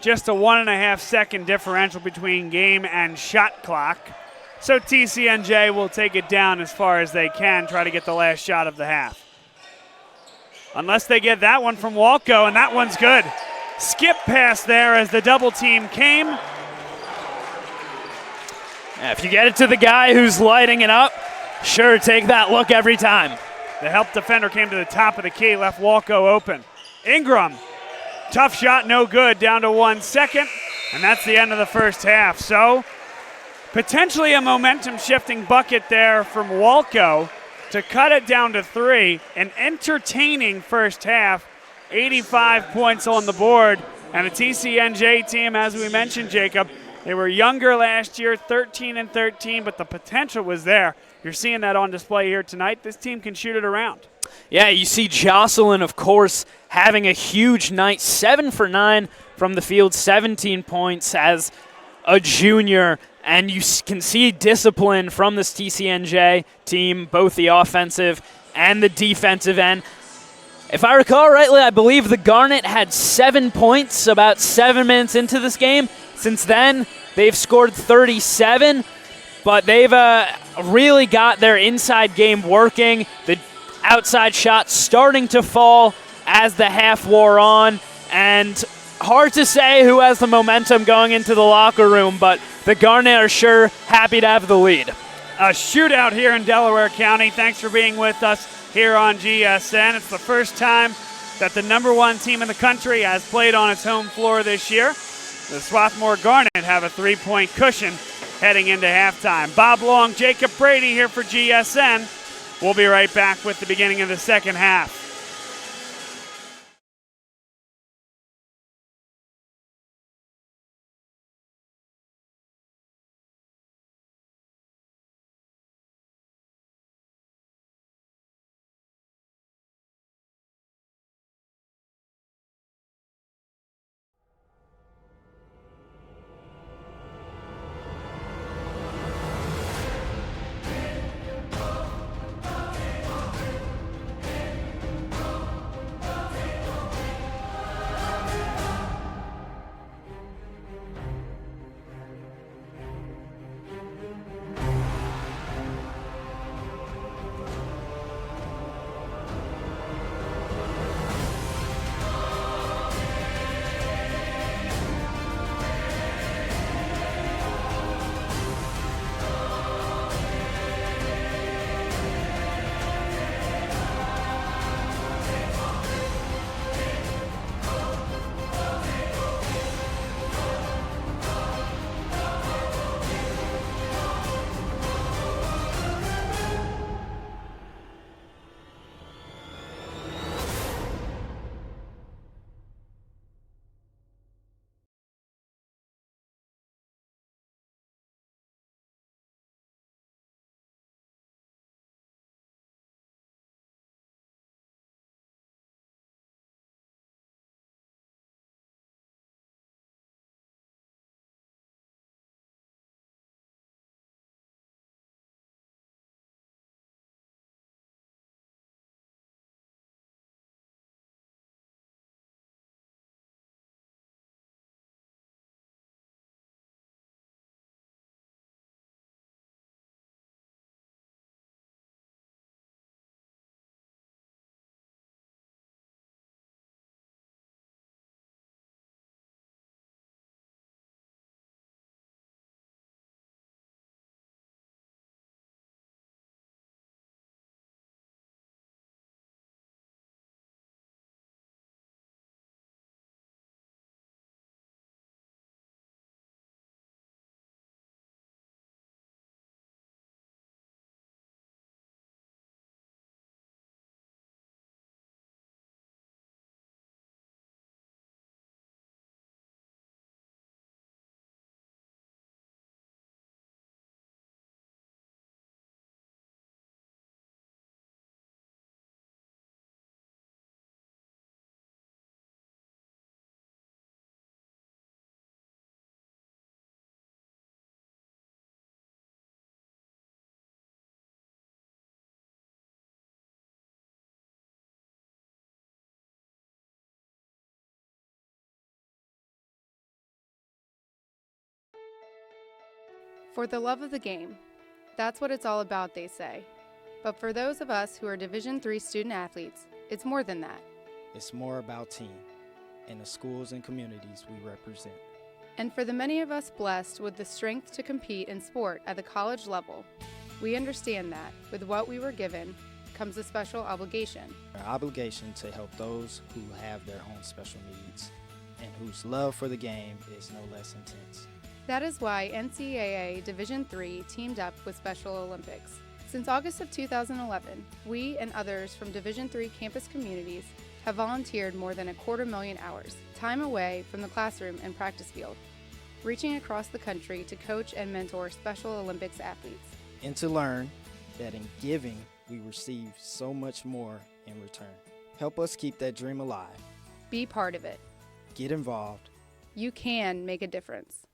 Just a 1.5 second differential between game and shot clock. So TCNJ will take it down as far as they can, try to get the last shot of the half. Unless they get that one from Walco, and that one's good. Skip pass there as the double team came. Yeah, if you get it to the guy who's lighting it up, sure, take that look every time. The help defender came to the top of the key, left Walco open. Ingram, tough shot, no good, down to 1 second, and that's the end of the first half. So potentially a momentum-shifting bucket there from Walco to cut it down to 3. An entertaining first half, 85 points on the board, and a TCNJ team, as we mentioned, Jacob, they were younger last year, 13-13, but the potential was there. You're seeing that on display here tonight. This team can shoot it around. Yeah, you see Jocelyn, of course, having a huge night. 7 for 9 from the field, 17 points as a junior. And you can see discipline from this TCNJ team, both the offensive and the defensive end. If I recall rightly, I believe the Garnet had 7 points about 7 minutes into this game. Since then, they've scored 37, but they've really got their inside game working. The outside shots starting to fall as the half wore on, and hard to say who has the momentum going into the locker room, but the Garnet are sure happy to have the lead. A shootout here in Delaware County. Thanks for being with us here on GSN. It's the first time that the #1 team in the country has played on its home floor this year. The Swarthmore Garnet have a 3-point cushion heading into halftime. Bob Long, Jacob Brady here for GSN. We'll be right back with the beginning of the second half. For the love of the game. That's what it's all about, they say. But for those of us who are Division III student athletes, it's more than that. It's more about team and the schools and communities we represent. And for the many of us blessed with the strength to compete in sport at the college level, we understand that with what we were given comes a special obligation. Our obligation to help those who have their own special needs and whose love for the game is no less intense. That is why NCAA Division III teamed up with Special Olympics. Since August of 2011, we and others from Division III campus communities have volunteered more than 250,000 hours, time away from the classroom and practice field, reaching across the country to coach and mentor Special Olympics athletes. And to learn that in giving, we receive so much more in return. Help us keep that dream alive. Be part of it. Get involved. You can make a difference.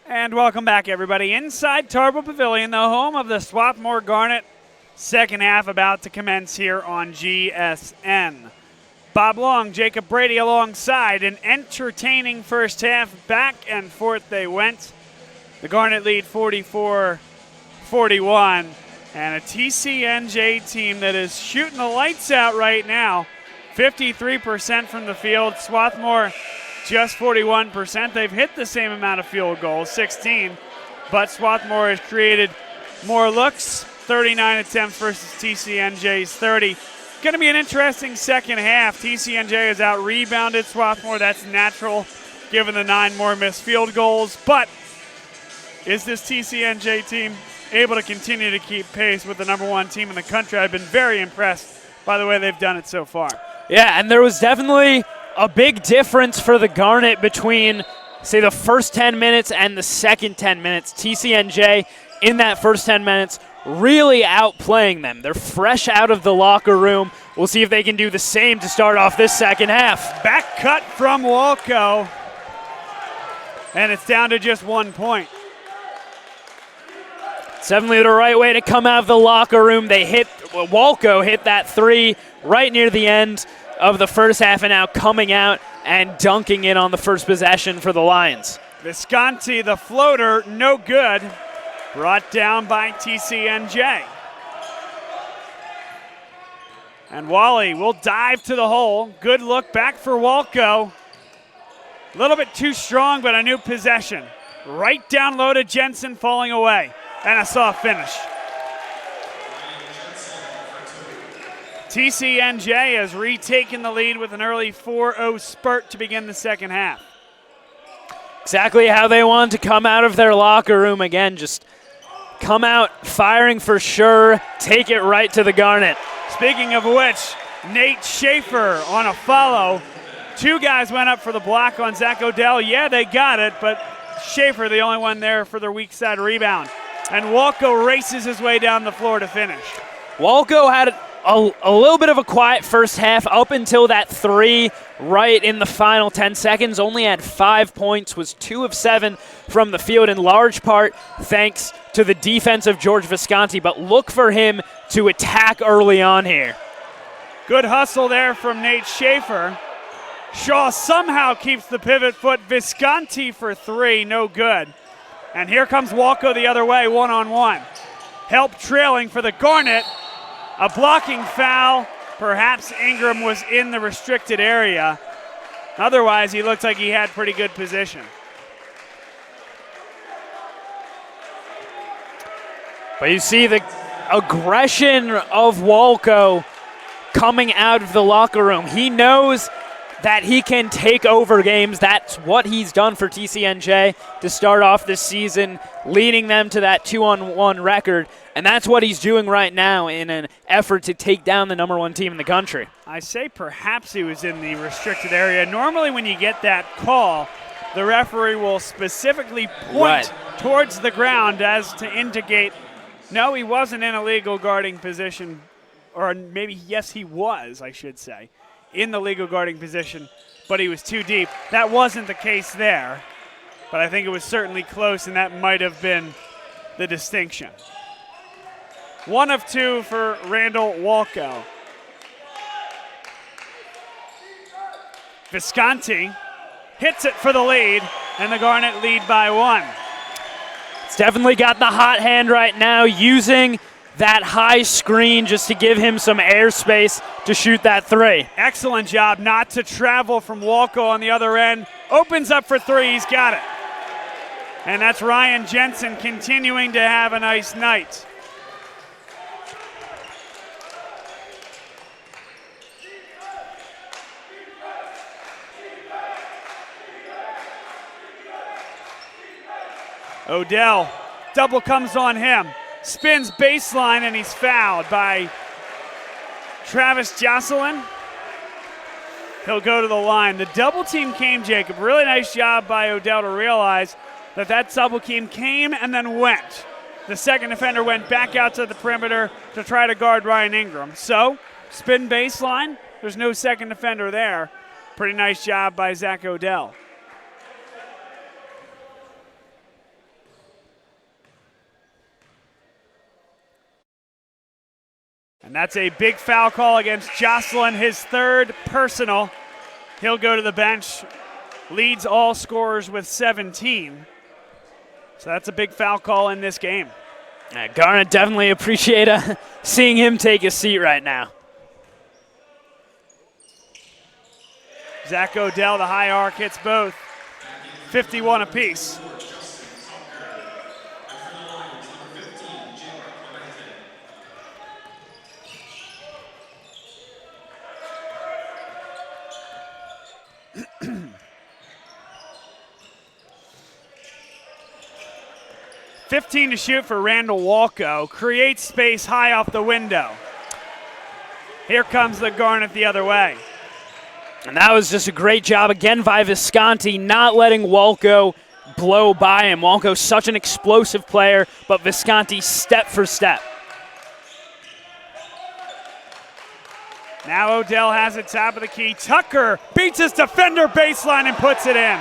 And welcome back, everybody. Inside Tarbo Pavilion, the home of the Swarthmore Garnet. Second half about to commence here on GSN. Bob Long, Jacob Brady alongside. An entertaining first half. Back and forth they went. The Garnet lead 44-41. And a TCNJ team that is shooting the lights out right now. 53% from the field. Swarthmore just 41%. They've hit the same amount of field goals, 16. But Swarthmore has created more looks. 39 attempts versus TCNJ's 30. Going to be an interesting second half. TCNJ has out-rebounded Swarthmore. That's natural given the 9 more missed field goals. But is this TCNJ team able to continue to keep pace with the #1 team in the country? I've been very impressed by the way they've done it so far. Yeah, and there was definitely a big difference for the Garnet between, say, the first 10 minutes and the second 10 minutes. TCNJ in that first 10 minutes really outplaying them. They're fresh out of the locker room. We'll see if they can do the same to start off this second half. Back cut from Walco, and it's down to just 1 point. It's definitely the right way to come out of the locker room. Walco hit that 3 right near the end of the first half, and now coming out and dunking it on the first possession for the Lions. Visconti, the floater, no good. Brought down by TCNJ. And Wally will dive to the hole. Good look back for Walco. A little bit too strong, but a new possession. Right down low to Jensen, falling away. And a soft finish. TCNJ has retaken the lead with an early 4-0 spurt to begin the second half. Exactly how they wanted to come out of their locker room again. Just come out firing for sure, take it right to the Garnet. Speaking of which, Nate Schaefer on a follow. 2 guys went up for the block on Zach Odell. Yeah, they got it, but Schaefer the only one there for their weak side rebound. And Walco races his way down the floor to finish. Walco had a little bit of a quiet first half up until that 3 right in the final 10 seconds. Only had 5 points, was 2 of 7 from the field, in large part thanks to the defense of George Visconti. But look for him to attack early on here. Good hustle there from Nate Schaefer. Shaw somehow keeps the pivot foot. Visconti for 3, no good. And here comes Walco the other way, 1-on-1. Help trailing for the Garnet. A blocking foul. Perhaps Ingram was in the restricted area. Otherwise, he looked like he had pretty good position. But you see the aggression of Walco coming out of the locker room. He knows that he can take over games. That's what he's done for TCNJ to start off this season, leading them to that 2-on-1 record. And that's what he's doing right now in an effort to take down the #1 team in the country. I say perhaps he was in the restricted area. Normally when you get that call, the referee will specifically point towards the ground as to indicate, no, he wasn't in a legal guarding position. Or maybe, yes, he was, I should say, in the legal guarding position, but he was too deep. That wasn't the case there, but I think it was certainly close, and that might have been the distinction. 1 of 2 for Randall Walco. Visconti hits it for the lead, and the Garnet lead by 1. It's definitely got the hot hand right now, using that high screen just to give him some airspace to shoot that 3. Excellent job not to travel from Walco on the other end. Opens up for 3, he's got it. And that's Ryan Jensen continuing to have a nice night. Odell, double comes on him. Spins baseline, and he's fouled by Travis Jocelyn. He'll go to the line. The double team came, Jacob. Really nice job by Odell to realize that double team came and then went. The second defender went back out to the perimeter to try to guard Ryan Ingram. So, spin baseline. There's no second defender there. Pretty nice job by Zach Odell. And that's a big foul call against Jocelyn, his third personal. He'll go to the bench, leads all scorers with 17. So that's a big foul call in this game. Garnet definitely appreciate seeing him take a seat right now. Zach Odell, the high arc, hits both. 51 apiece. (15 to shoot for Randall Walco. Creates space high off the window. Here comes the Garnet the other way. And that was just a great job again by Visconti, not letting Walco blow by him. Walco's such an explosive player, but Visconti step for step. Now Odell has it top of the key. Tucker beats his defender baseline and puts it in.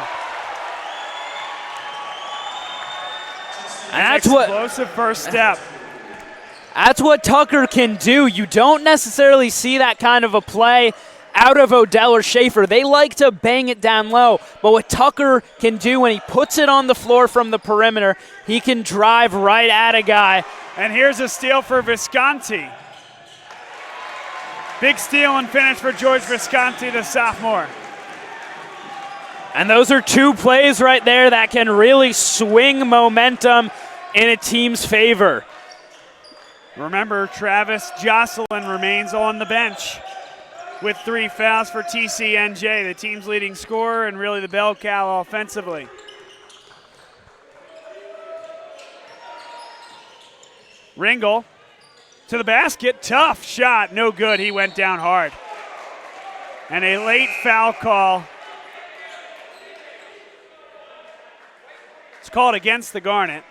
And that's what explosive first step. That's what Tucker can do. You don't necessarily see that kind of a play out of Odell or Schaefer. They like to bang it down low, but what Tucker can do when he puts it on the floor from the perimeter, he can drive right at a guy. And here's a steal for Visconti. Big steal and finish for George Visconti, the sophomore. And those are two plays right there that can really swing momentum in a team's favor. Remember, Travis Jocelyn remains on the bench with 3 fouls for TCNJ, the team's leading scorer and really the bell cow offensively. Ringel to the basket, tough shot, no good, he went down hard. And a late foul call. It's called against the Garnet.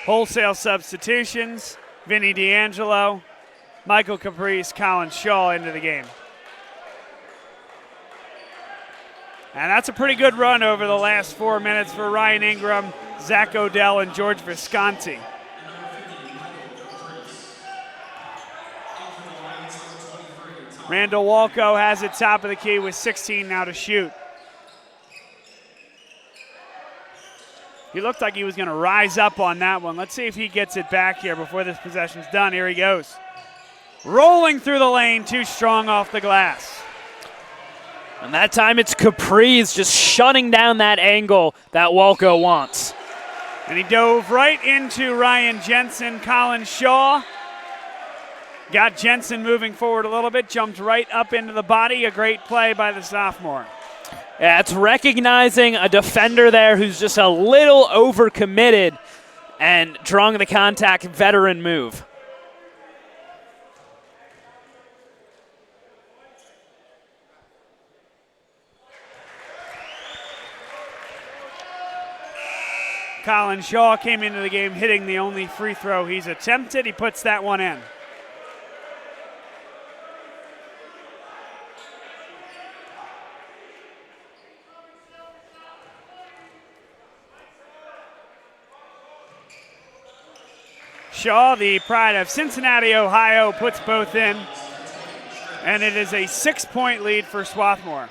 Wholesale substitutions, Vinny D'Angelo, Michael Caprice, Colin Shaw into the game. And that's a pretty good run over the last 4 minutes for Ryan Ingram, Zach Odell, and George Visconti. Randall Walco has it top of the key with 16 now to shoot. He looked like he was going to rise up on that one. Let's see if he gets it back here before this possession's done. Here he goes. Rolling through the lane, too strong off the glass. And that time it's Caprice just shutting down that angle that Walco wants. And he dove right into Ryan Jensen, Colin Shaw. Got Jensen moving forward a little bit, jumped right up into the body. A great play by the sophomore. Yeah, it's recognizing a defender there who's just a little overcommitted and drawing the contact veteran move. Colin Shaw came into the game hitting the only free throw he's attempted. He puts that one in. Shaw, the pride of Cincinnati, Ohio, puts both in. And it is a 6-point lead for Swarthmore.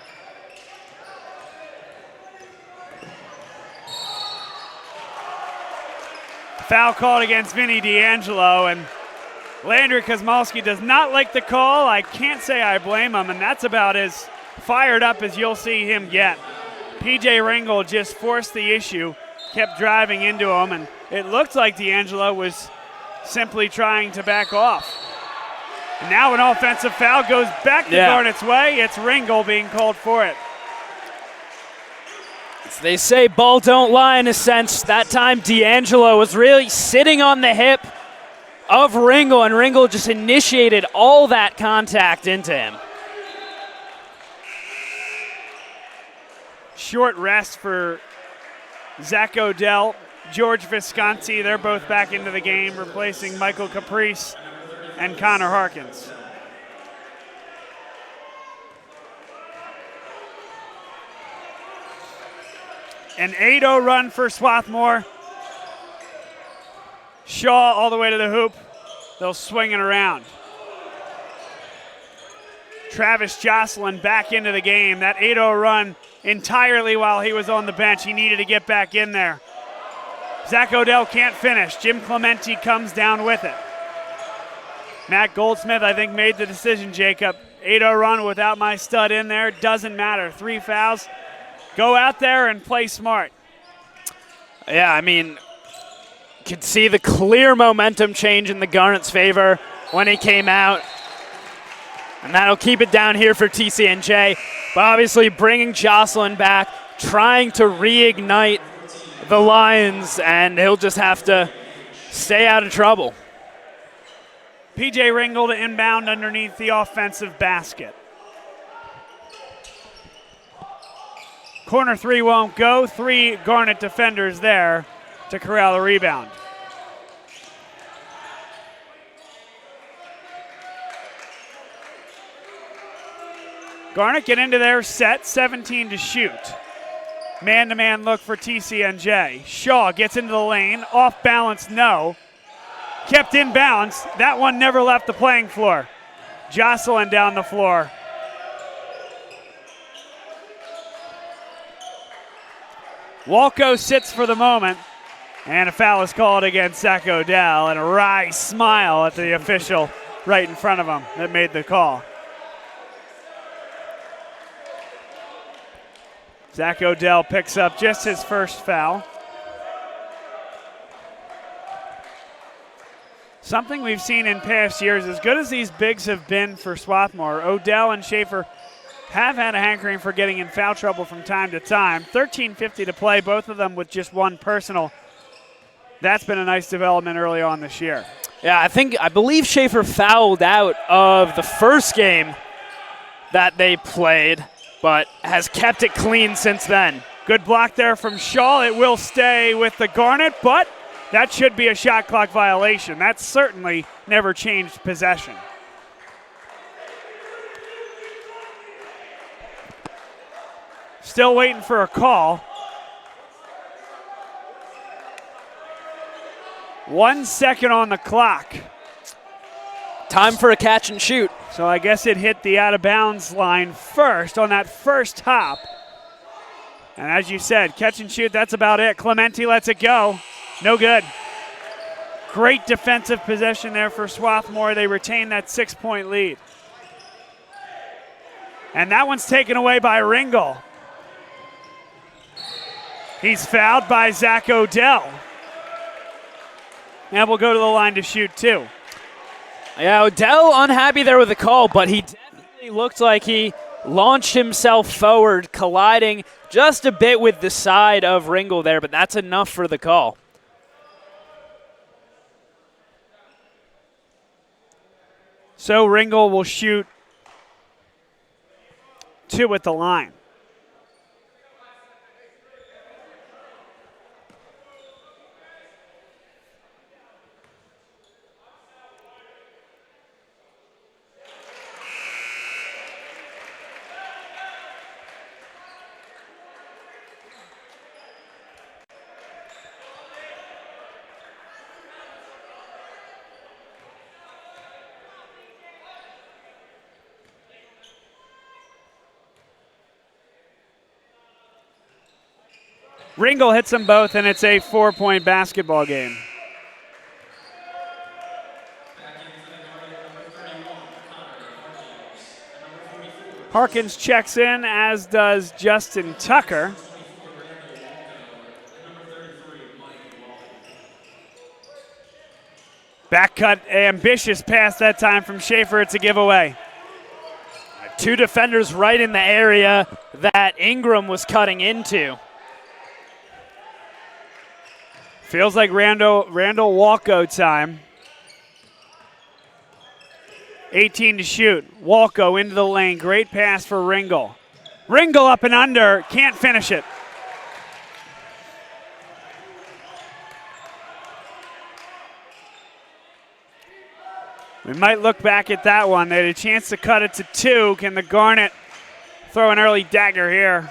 Foul called against Vinny D'Angelo, and Landry Kosmalski does not like the call. I can't say I blame him, and that's about as fired up as you'll see him get. PJ Ringel just forced the issue, kept driving into him, and it looked like D'Angelo was simply trying to back off. And now an offensive foul goes back to Garnet's way. It's Ringel being called for it. They say ball don't lie in a sense. That time D'Angelo was really sitting on the hip of Ringel, and Ringel just initiated all that contact into him. Short rest for Zach Odell, George Visconti. They're both back into the game, replacing Michael Caprice and Connor Harkins. An 8-0 run for Swarthmore. Shaw all the way to the hoop. They'll swing it around. Travis Jocelyn back into the game. That 8-0 run entirely while he was on the bench. He needed to get back in there. Zach Odell can't finish. Jim Clemente comes down with it. Matt Goldsmith, I think, made the decision, Jacob. 8-0 run without my stud in there. Doesn't matter. 3 fouls. Go out there and play smart. Yeah, I mean, could see the clear momentum change in the Garnet's favor when he came out. And that'll keep it down here for TCNJ. But obviously bringing Jocelyn back, trying to reignite the Lions, and he'll just have to stay out of trouble. PJ Ringel to inbound underneath the offensive basket. Corner 3 won't go. 3 Garnet defenders there to corral the rebound. Garnet get into their set, 17 to shoot. Man-to-man look for TCNJ. Shaw gets into the lane, off balance, no. Kept in bounds. That one never left the playing floor. Jocelyn down the floor. Walco sits for the moment, and a foul is called against Zach Odell, and a wry smile at the official right in front of him that made the call. Zach Odell picks up just his first foul. Something we've seen in past years, as good as these bigs have been for Swarthmore, Odell and Schaefer have had a hankering for getting in foul trouble from time to time. 13:50 to play, both of them with just 1 personal. That's been a nice development early on this year. Yeah, I believe Schaefer fouled out of the first game that they played, but has kept it clean since then. Good block there from Shaw. It will stay with the Garnet, but that should be a shot clock violation. That certainly never changed possession. Still waiting for a call. 1 second on the clock. Time for a catch and shoot. So I guess it hit the out of bounds line first on that first hop. And as you said, catch and shoot, that's about it. Clemente lets it go. No good. Great defensive possession there for Swarthmore. They retain that 6-point lead. And that one's taken away by Ringel. He's fouled by Zach Odell. And we'll go to the line to shoot 2. Yeah, Odell unhappy there with the call, but he definitely looked like he launched himself forward, colliding just a bit with the side of Ringel there, but that's enough for the call. So Ringel will shoot 2 at the line. Ringel hits them both, and it's a 4-point basketball game. Harkins checks in, as does Justin Tucker. Back cut, ambitious pass that time from Schaefer. It's a giveaway. 2 defenders right in the area that Ingram was cutting into. Feels like Randall Walco time. 18 to shoot. Walco into the lane. Great pass for Ringel. Ringel up and under. Can't finish it. We might look back at that one. They had a chance to cut it to 2. Can the Garnet throw an early dagger here?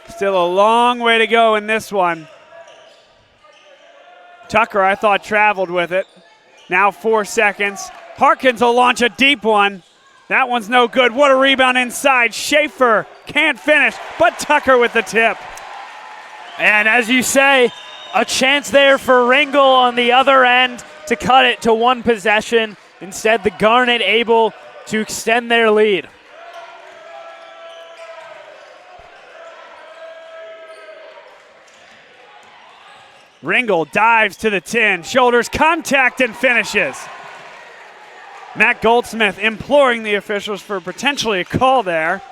Still a long way to go in this one. Tucker, I thought, traveled with it. Now 4 seconds. Harkins will launch a deep one. That one's no good. What a rebound inside. Schaefer can't finish, but Tucker with the tip. And as you say, a chance there for Ringel on the other end to cut it to one possession. Instead, the Garnet able to extend their lead. Ringel dives to the tin, shoulders contact and finishes. Matt Goldsmith imploring the officials for potentially a call there.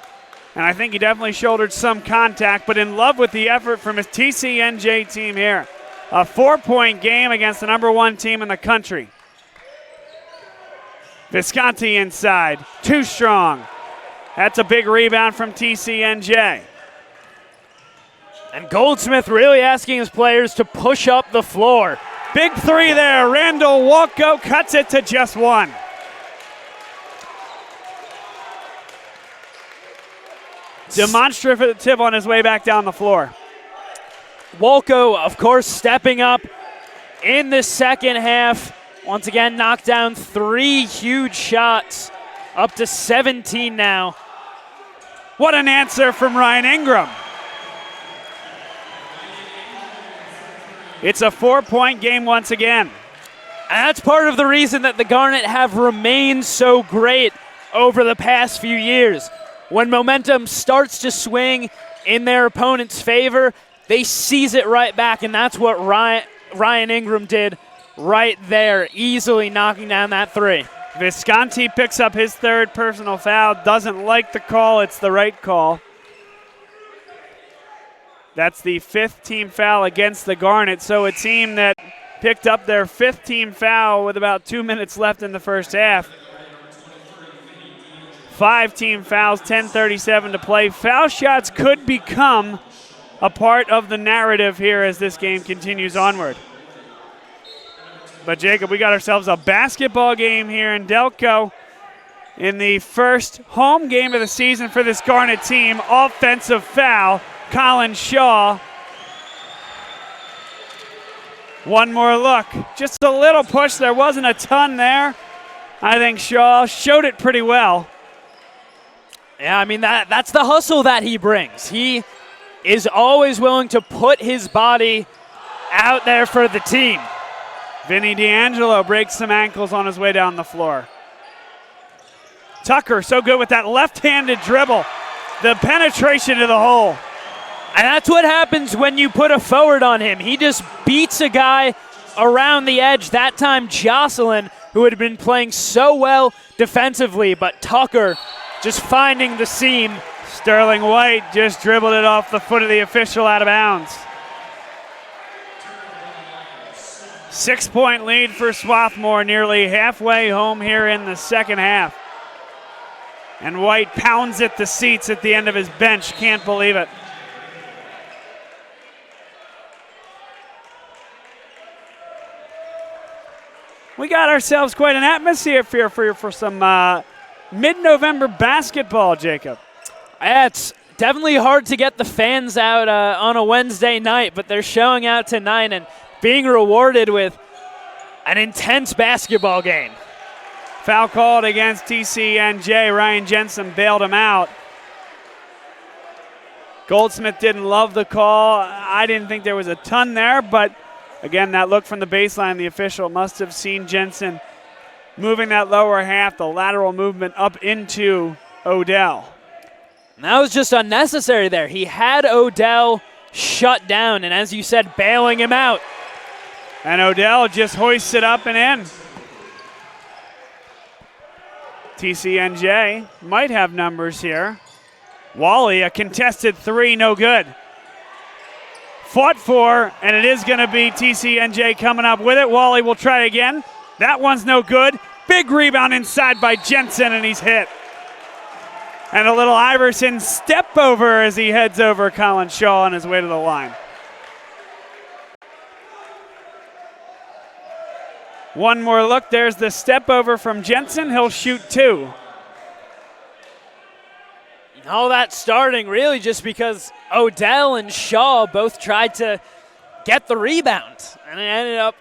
And I think he definitely shouldered some contact, but in love with the effort from his TCNJ team here. A 4-point game against the #1 team in the country. Visconti inside, too strong. That's a big rebound from TCNJ. And Goldsmith really asking his players to push up the floor. Big three there. Randall Walko cuts it to just one. Demonstrative on his way back down the floor. Walko, of course, stepping up in the second half. Once again, knocked down 3 huge shots, up to 17 now. What an answer from Ryan Ingram. It's a 4-point game once again. And that's part of the reason that the Garnet have remained so great over the past few years. When momentum starts to swing in their opponent's favor, they seize it right back, and that's what Ryan Ingram did right there, easily knocking down that 3. Visconti picks up his 3rd personal foul. Doesn't like the call. It's the right call. That's the 5th team foul against the Garnet. So a team that picked up their 5th team foul with about 2 minutes left in the first half. 5 team fouls, 10:37 to play. Foul shots could become a part of the narrative here as this game continues onward. But Jacob, we got ourselves a basketball game here in Delco in the first home game of the season for this Garnet team. Offensive foul, Colin Shaw. One more look, just a little push. There wasn't a ton there. I think Shaw showed it pretty well. Yeah, I mean, that's the hustle that he brings. He is always willing to put his body out there for the team. Vinny D'Angelo breaks some ankles on his way down the floor. Tucker, so good with that left-handed dribble. The penetration to the hole. And that's what happens when you put a forward on him. He just beats a guy around the edge. That time, Jocelyn, who had been playing so well defensively, but Tucker just finding the seam. Sterling White just dribbled it off the foot of the official out of bounds. 6-point lead for Swarthmore, nearly halfway home here in the second half. And White pounds at the seats at the end of his bench. Can't believe it. We got ourselves quite an atmosphere for some mid-November basketball, Jacob. It's definitely hard to get the fans out on a Wednesday night, but they're showing out tonight and being rewarded with an intense basketball game. Foul called against TCNJ. Ryan Jensen bailed him out. Goldsmith didn't love the call. I didn't think there was a ton there, but again, that look from the baseline, the official must have seen Jensen moving that lower half, the lateral movement up into Odell. And that was just unnecessary there. He had Odell shut down, and as you said, bailing him out. And Odell just hoists it up and in. TCNJ might have numbers here. Wally, a contested 3, no good. Fought for, and it is going to be TCNJ coming up with it. Wally will try again. That one's no good. Big rebound inside by Jensen, and he's hit. And a little Iverson step over as he heads over Colin Shaw on his way to the line. One more look. There's the step over from Jensen. He'll shoot 2. All that starting really just because Odell and Shaw both tried to get the rebound, and it ended up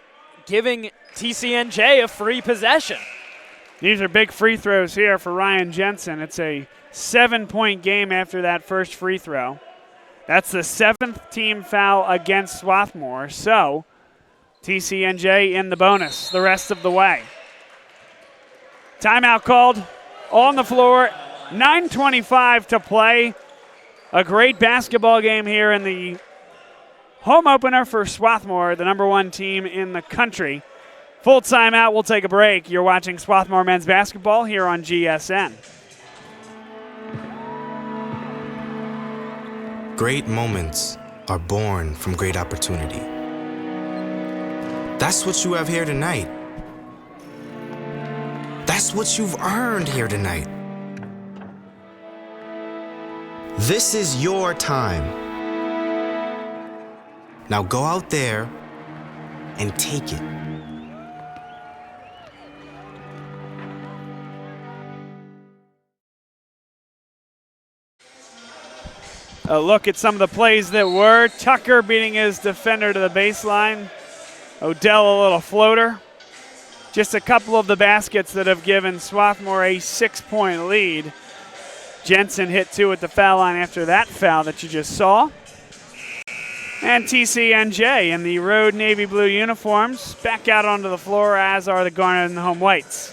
giving TCNJ a free possession. These are big free throws here for Ryan Jensen. It's a 7-point game after that first free throw. That's the 7th team foul against Swarthmore, so TCNJ in the bonus the rest of the way. Timeout called on the floor. 9:25 to play. A great basketball game here in the home opener for Swarthmore, the #1 team in the country. Full timeout. We'll take a break. You're watching Swarthmore men's basketball here on GSN. Great moments are born from great opportunity. That's what you have here tonight. That's what you've earned here tonight. This is your time. Now go out there and take it. A look at some of the plays that were. Tucker beating his defender to the baseline. Odell a little floater. Just a couple of the baskets that have given Swarthmore a 6-point lead. Jensen hit 2 at the foul line after that foul that you just saw. And TCNJ in the road navy blue uniforms back out onto the floor, as are the Garnet and the home whites.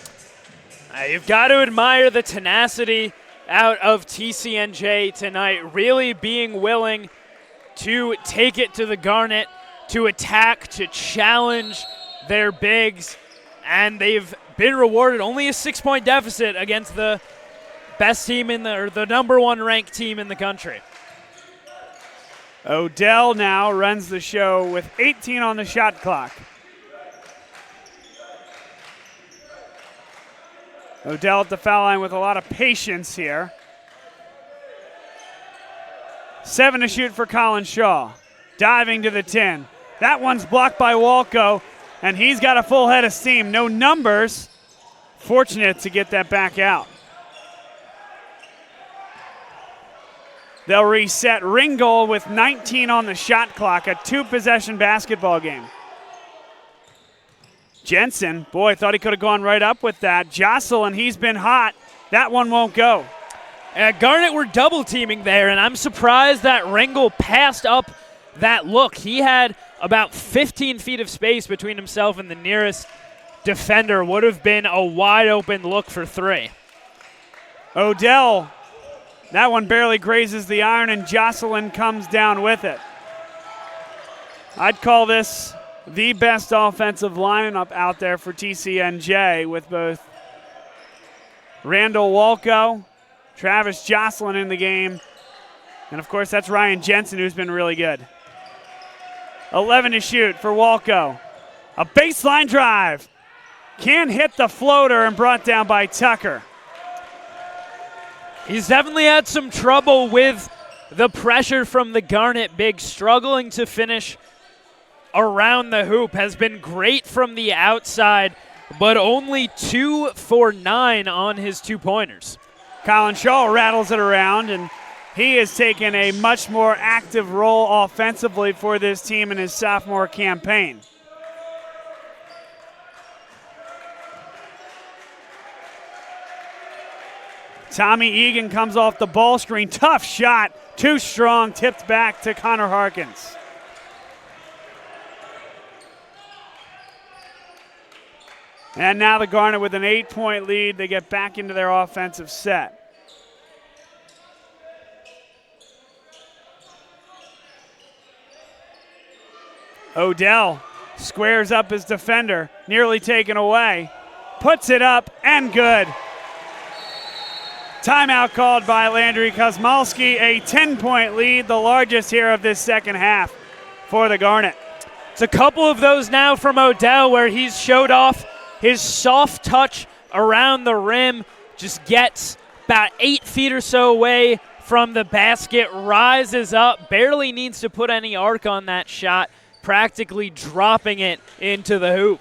You've got to admire the tenacity out of TCNJ tonight, really being willing to take it to the Garnet, to attack, to challenge their bigs, and they've been rewarded. Only a 6-point deficit against the best team in the #1 ranked team in the country. Odell now runs the show with 18 on the shot clock. Odell at the foul line with a lot of patience here. 7 to shoot for Colin Shaw. Diving to the 10. That one's blocked by Walco, and he's got a full head of steam. No numbers. Fortunate to get that back out. They'll reset. Ringgold with 19 on the shot clock, a 2-possession basketball game. Jensen, boy, thought he could have gone right up with that. Jocelyn, he's been hot. That one won't go. Garnet were double teaming there, and I'm surprised that Ringgold passed up that look. He had about 15 feet of space between himself and the nearest defender. Would have been a wide open look for 3. Odell, that one barely grazes the iron, and Jocelyn comes down with it. I'd call this the best offensive lineup out there for TCNJ, with both Randall Walco, Travis Jocelyn in the game, and of course that's Ryan Jensen, who's been really good. 11 to shoot for Walco. A baseline drive. Can't hit the floater, and brought down by Tucker. He's definitely had some trouble with the pressure from the Garnet big, struggling to finish around the hoop. Has been great from the outside, but only 2 for 9 on his 2-pointers. Colin Shaw rattles it around, and he has taken a much more active role offensively for this team in his sophomore campaign. Tommy Egan comes off the ball screen. Tough shot. Too strong. Tipped back to Connor Harkins. And now the Garnet with an 8-point lead. They get back into their offensive set. Odell squares up his defender. Nearly taken away. Puts it up and good. Timeout called by Landry Kosmalski. A 10-point lead, the largest here of this second half for the Garnet. It's a couple of those now from Odell where he's showed off his soft touch around the rim. Just gets about 8 feet or so away from the basket, rises up, barely needs to put any arc on that shot, practically dropping it into the hoop.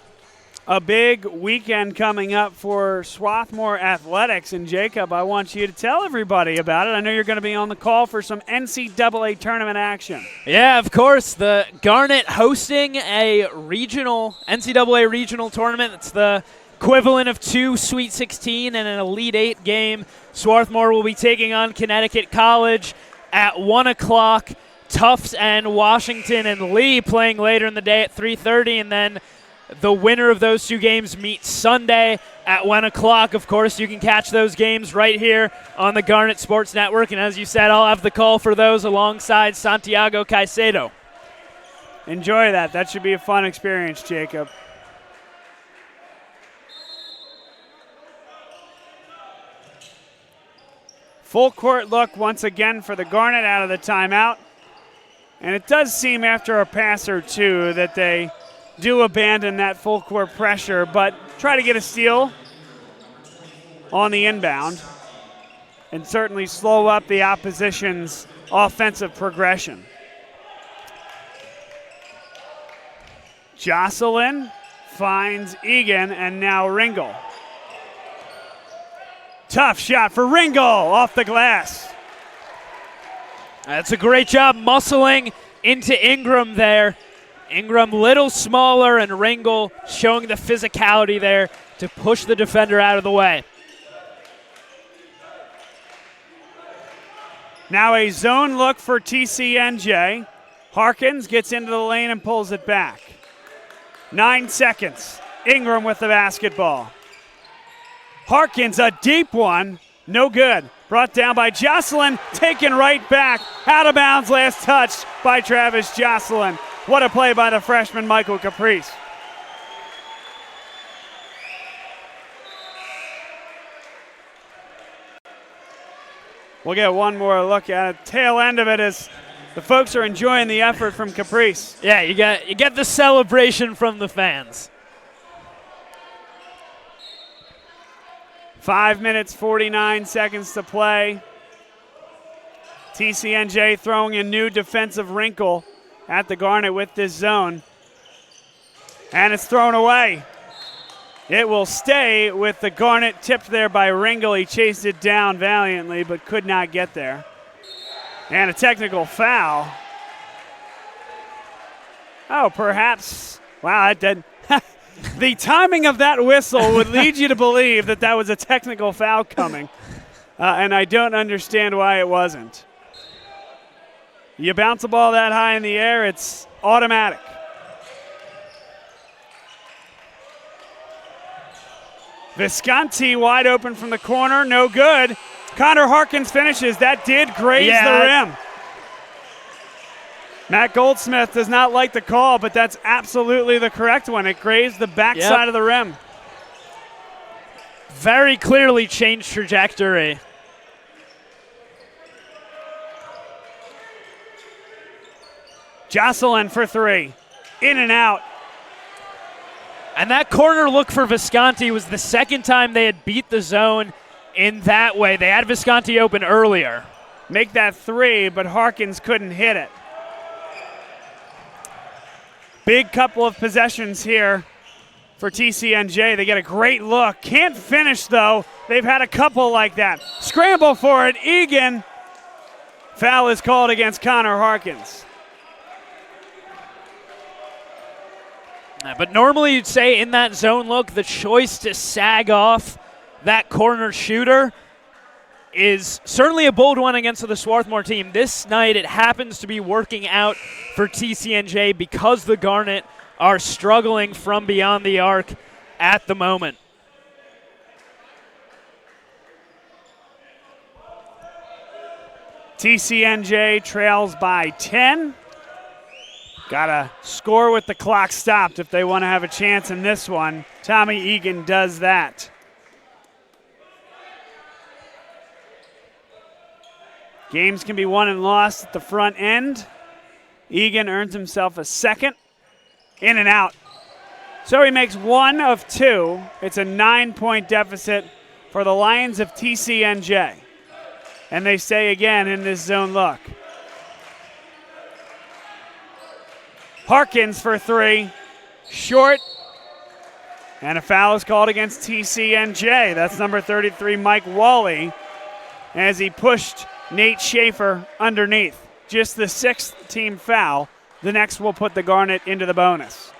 a big weekend coming up for Swarthmore Athletics. And Jacob, I want you to tell everybody about it. I know you're going to be on the call for some NCAA tournament action. Yeah, of course. The Garnet hosting a NCAA regional tournament. It's the equivalent of 2 Sweet 16 and an Elite 8 game. Swarthmore will be taking on Connecticut College at 1 o'clock. Tufts and Washington and Lee playing later in the day at 3:30, and then the winner of those 2 games meets Sunday at 1 o'clock. Of course, you can catch those games right here on the Garnet Sports Network, and as you said, I'll have the call for those alongside Santiago Caicedo. Enjoy that. That should be a fun experience, Jacob. Full court look once again for the Garnet out of the timeout. And it does seem after a pass or 2 that they do abandon that full court pressure, but try to get a steal on the inbound and certainly slow up the opposition's offensive progression. Jocelyn finds Egan and now Ringel. Tough shot for Ringel off the glass. That's a great job muscling into Ingram there. Ingram little smaller, and Ringel showing the physicality there to push the defender out of the way. Now a zone look for TCNJ. Harkins gets into the lane and pulls it back. 9 seconds. Ingram with the basketball. Harkins, a deep one. No good. Brought down by Jocelyn, taken right back. Out of bounds, last touch by Travis Jocelyn. What a play by the freshman, Michael Caprice. We'll get one more look at it. Tail end of it as the folks are enjoying the effort from Caprice. Yeah, you get the celebration from the fans. 5 minutes, 49 seconds to play. TCNJ throwing a new defensive wrinkle at the Garnet with this zone. And it's thrown away. It will stay with the Garnet, tipped there by Ringel. He chased it down valiantly but could not get there. And a technical foul. Oh, perhaps. Wow, that did. The timing of that whistle would lead you to believe that that was a technical foul coming. And I don't understand why it wasn't. You bounce a ball that high in the air, it's automatic. Visconti wide open from the corner, no good. Connor Harkins finishes. That did graze the rim. Matt Goldsmith does not like the call, but that's absolutely the correct one. It grazed the backside of the rim. Very clearly changed trajectory. Jocelyn for 3. In and out. And that corner look for Visconti was the second time they had beat the zone in that way. They had Visconti open earlier. Make that 3, but Harkins couldn't hit it. Big couple of possessions here for TCNJ. They get a great look. Can't finish, though. They've had a couple like that. Scramble for it. Egan. Foul is called against Connor Harkins. But normally you'd say in that zone look, the choice to sag off that corner shooter is certainly a bold one against the Swarthmore team. This night it happens to be working out for TCNJ because the Garnet are struggling from beyond the arc at the moment. TCNJ trails by 10. Gotta score with the clock stopped if they want to have a chance in this one. Tommy Egan does that. Games can be won and lost at the front end. Egan earns himself a second. In and out. So he makes 1 of 2. It's a 9-point deficit for the Lions of TCNJ. And they stay again in this zone look. Harkins for 3. Short. And a foul is called against TCNJ. That's number 33, Mike Wally, as he pushed Nate Schaefer underneath. Just the 6th team foul. The next will put the Garnet into the bonus.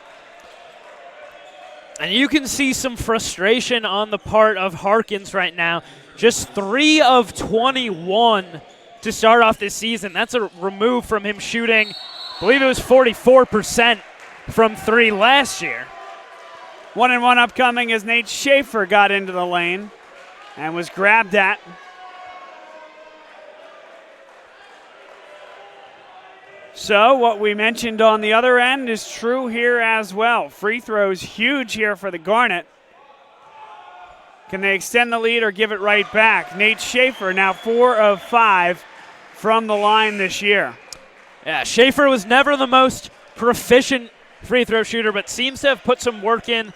And you can see some frustration on the part of Harkins right now. Just 3 of 21 to start off this season. That's a remove from him shooting, I believe it was 44% from 3 last year. 1-and-1 upcoming as Nate Schaefer got into the lane and was grabbed at. So what we mentioned on the other end is true here as well. Free throws huge here for the Garnet. Can they extend the lead or give it right back? Nate Schaefer now 4 of 5 from the line this year. Yeah, Schaefer was never the most proficient free throw shooter, but seems to have put some work in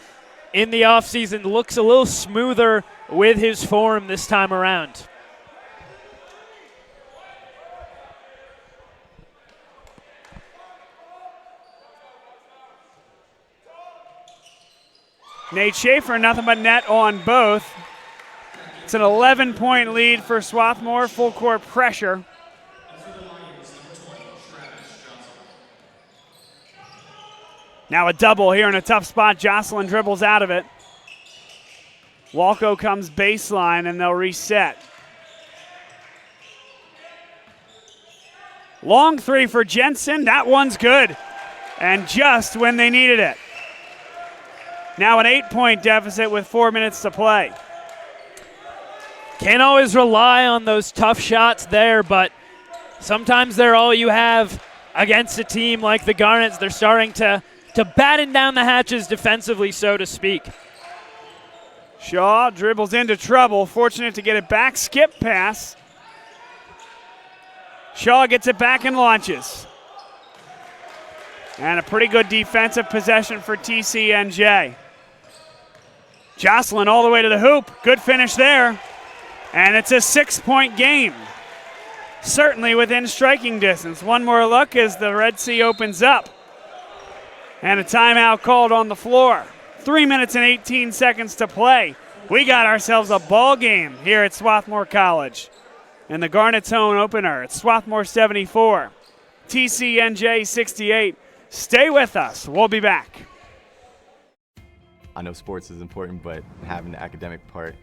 the offseason. Looks a little smoother with his form this time around. Nate Schaefer, nothing but net on both. It's an 11-point lead for Swarthmore, full court pressure. Now a double here in a tough spot. Jocelyn dribbles out of it. Walco comes baseline and they'll reset. Long 3 for Jensen. That one's good. And just when they needed it. Now an 8-point deficit with 4 minutes to play. Can't always rely on those tough shots there, but sometimes they're all you have against a team like the Garnets. They're starting to batten down the hatches defensively, so to speak. Shaw dribbles into trouble. Fortunate to get it back. Skip pass. Shaw gets it back and launches. And a pretty good defensive possession for TCNJ. Jocelyn all the way to the hoop. Good finish there. And it's a 6-point game. Certainly within striking distance. One more look as the Red Sea opens up. And a timeout called on the floor. 3 minutes and 18 seconds to play. We got ourselves a ball game here at Swarthmore College. In the Garnet's own opener, it's Swarthmore 74, TCNJ 68. Stay with us. We'll be back. I know sports is important, but having the academic part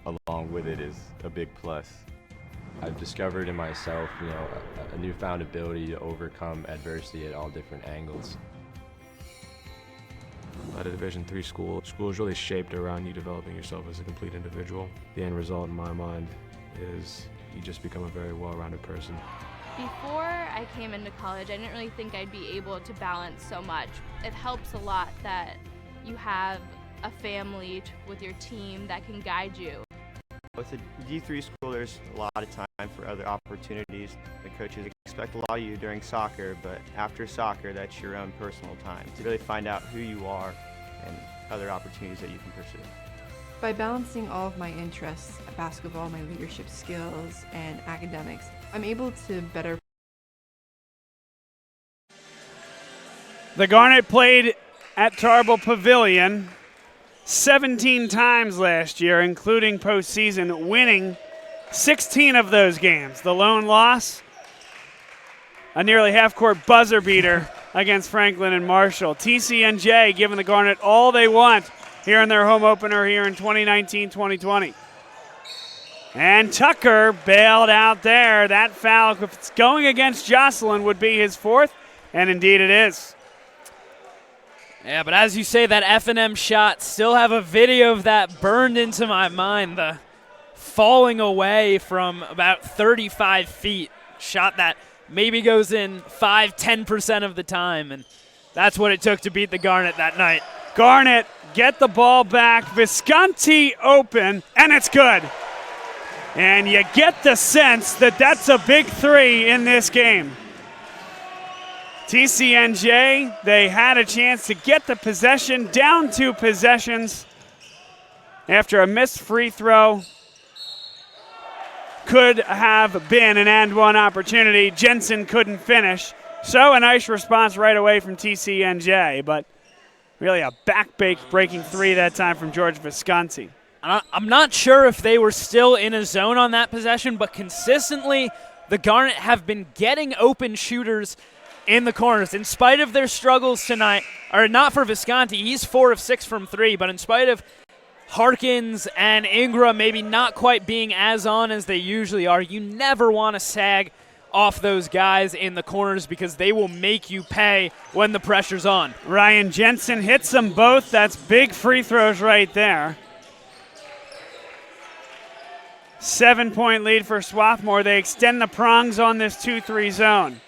along with it is a big plus. I've discovered in myself, a newfound ability to overcome adversity at all different angles. At a Division III school is really shaped around you developing yourself as a complete individual. The end result in my mind is you just become a very well-rounded person. Before I came into college, I didn't really think I'd be able to balance so much. It helps a lot that you have a family with your team that can guide you. With a D3 school, there's a lot of time for other opportunities. The coaches expect a lot of you during soccer, but after soccer, that's your own personal time to really find out who you are and other opportunities that you can pursue. By balancing all of my interests, basketball, my leadership skills, and academics, I'm able to better. The Garnet played at Tarbell Pavilion 17 times last year, including postseason, winning 16 of those games. The lone loss, a nearly half-court buzzer beater against Franklin and Marshall. TCNJ giving the Garnet all they want here in their home opener here in 2019-2020. And Tucker bailed out there. That foul, if it's going against Jocelyn, would be his 4th, and indeed it is. Yeah, but as you say, that F&M shot, still have a video of that burned into my mind. The falling away from about 35 feet. Shot that maybe goes in 5-10% of the time, and that's what it took to beat the Garnet that night. Garnet get the ball back. Visconti open, and it's good. And you get the sense that that's a big 3 in this game. TCNJ, they had a chance to get the possession, down 2 possessions after a missed free throw. Could have been an and-one opportunity. Jensen couldn't finish. So a nice response right away from TCNJ, but Really a breaking three that time from George Visconti. I'm not sure if they were still in a zone on that possession, but consistently the Garnet have been getting open shooters in the corners. In spite of their struggles tonight, or not for Visconti, he's 4 of 6 from 3, but in spite of Harkins and Ingram maybe not quite being as on as they usually are, you never want to sag off those guys in the corners because they will make you pay when the pressure's on. Ryan Jensen hits them both. That's big free throws right there. 7-point lead for Swarthmore. They extend the prongs on this 2-3 zone.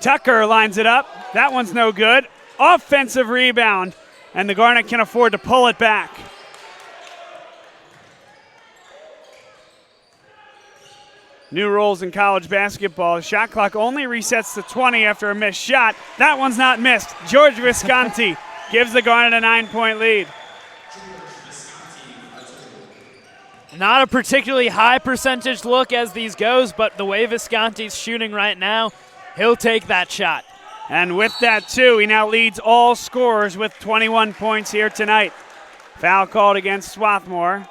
Tucker lines it up. That one's no good. Offensive rebound, and the Garnet can afford to pull it back. New rules in college basketball. Shot clock only resets to 20 after a missed shot. That one's not missed. George Visconti gives the Garnet a 9-point lead. Not a particularly high percentage look as these goes, but the way Visconti's shooting right now, he'll take that shot. And with that, too, he now leads all scorers with 21 points here tonight. Foul called against Swarthmore.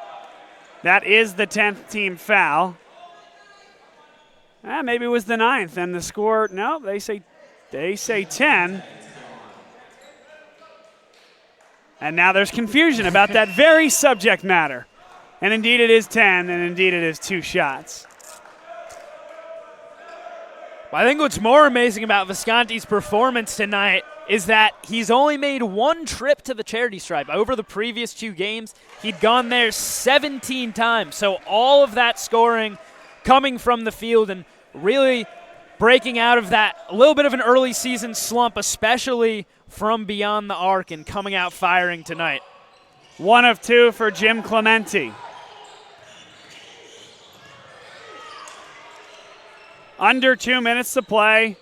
That is the 10th team foul. Maybe it was the 9th, and the score, no, they say 10. And now there's confusion about that very subject matter. And indeed it is 10, and indeed it is 2 shots. Well, I think what's more amazing about Visconti's performance tonight is that he's only made 1 trip to the charity stripe. Over the previous 2 games, he'd gone there 17 times. So all of that scoring coming from the field and really breaking out of that a little bit of an early season slump, especially from beyond the arc and coming out firing tonight. 1 of 2 for Jim Clementi. Under 2 minutes to play,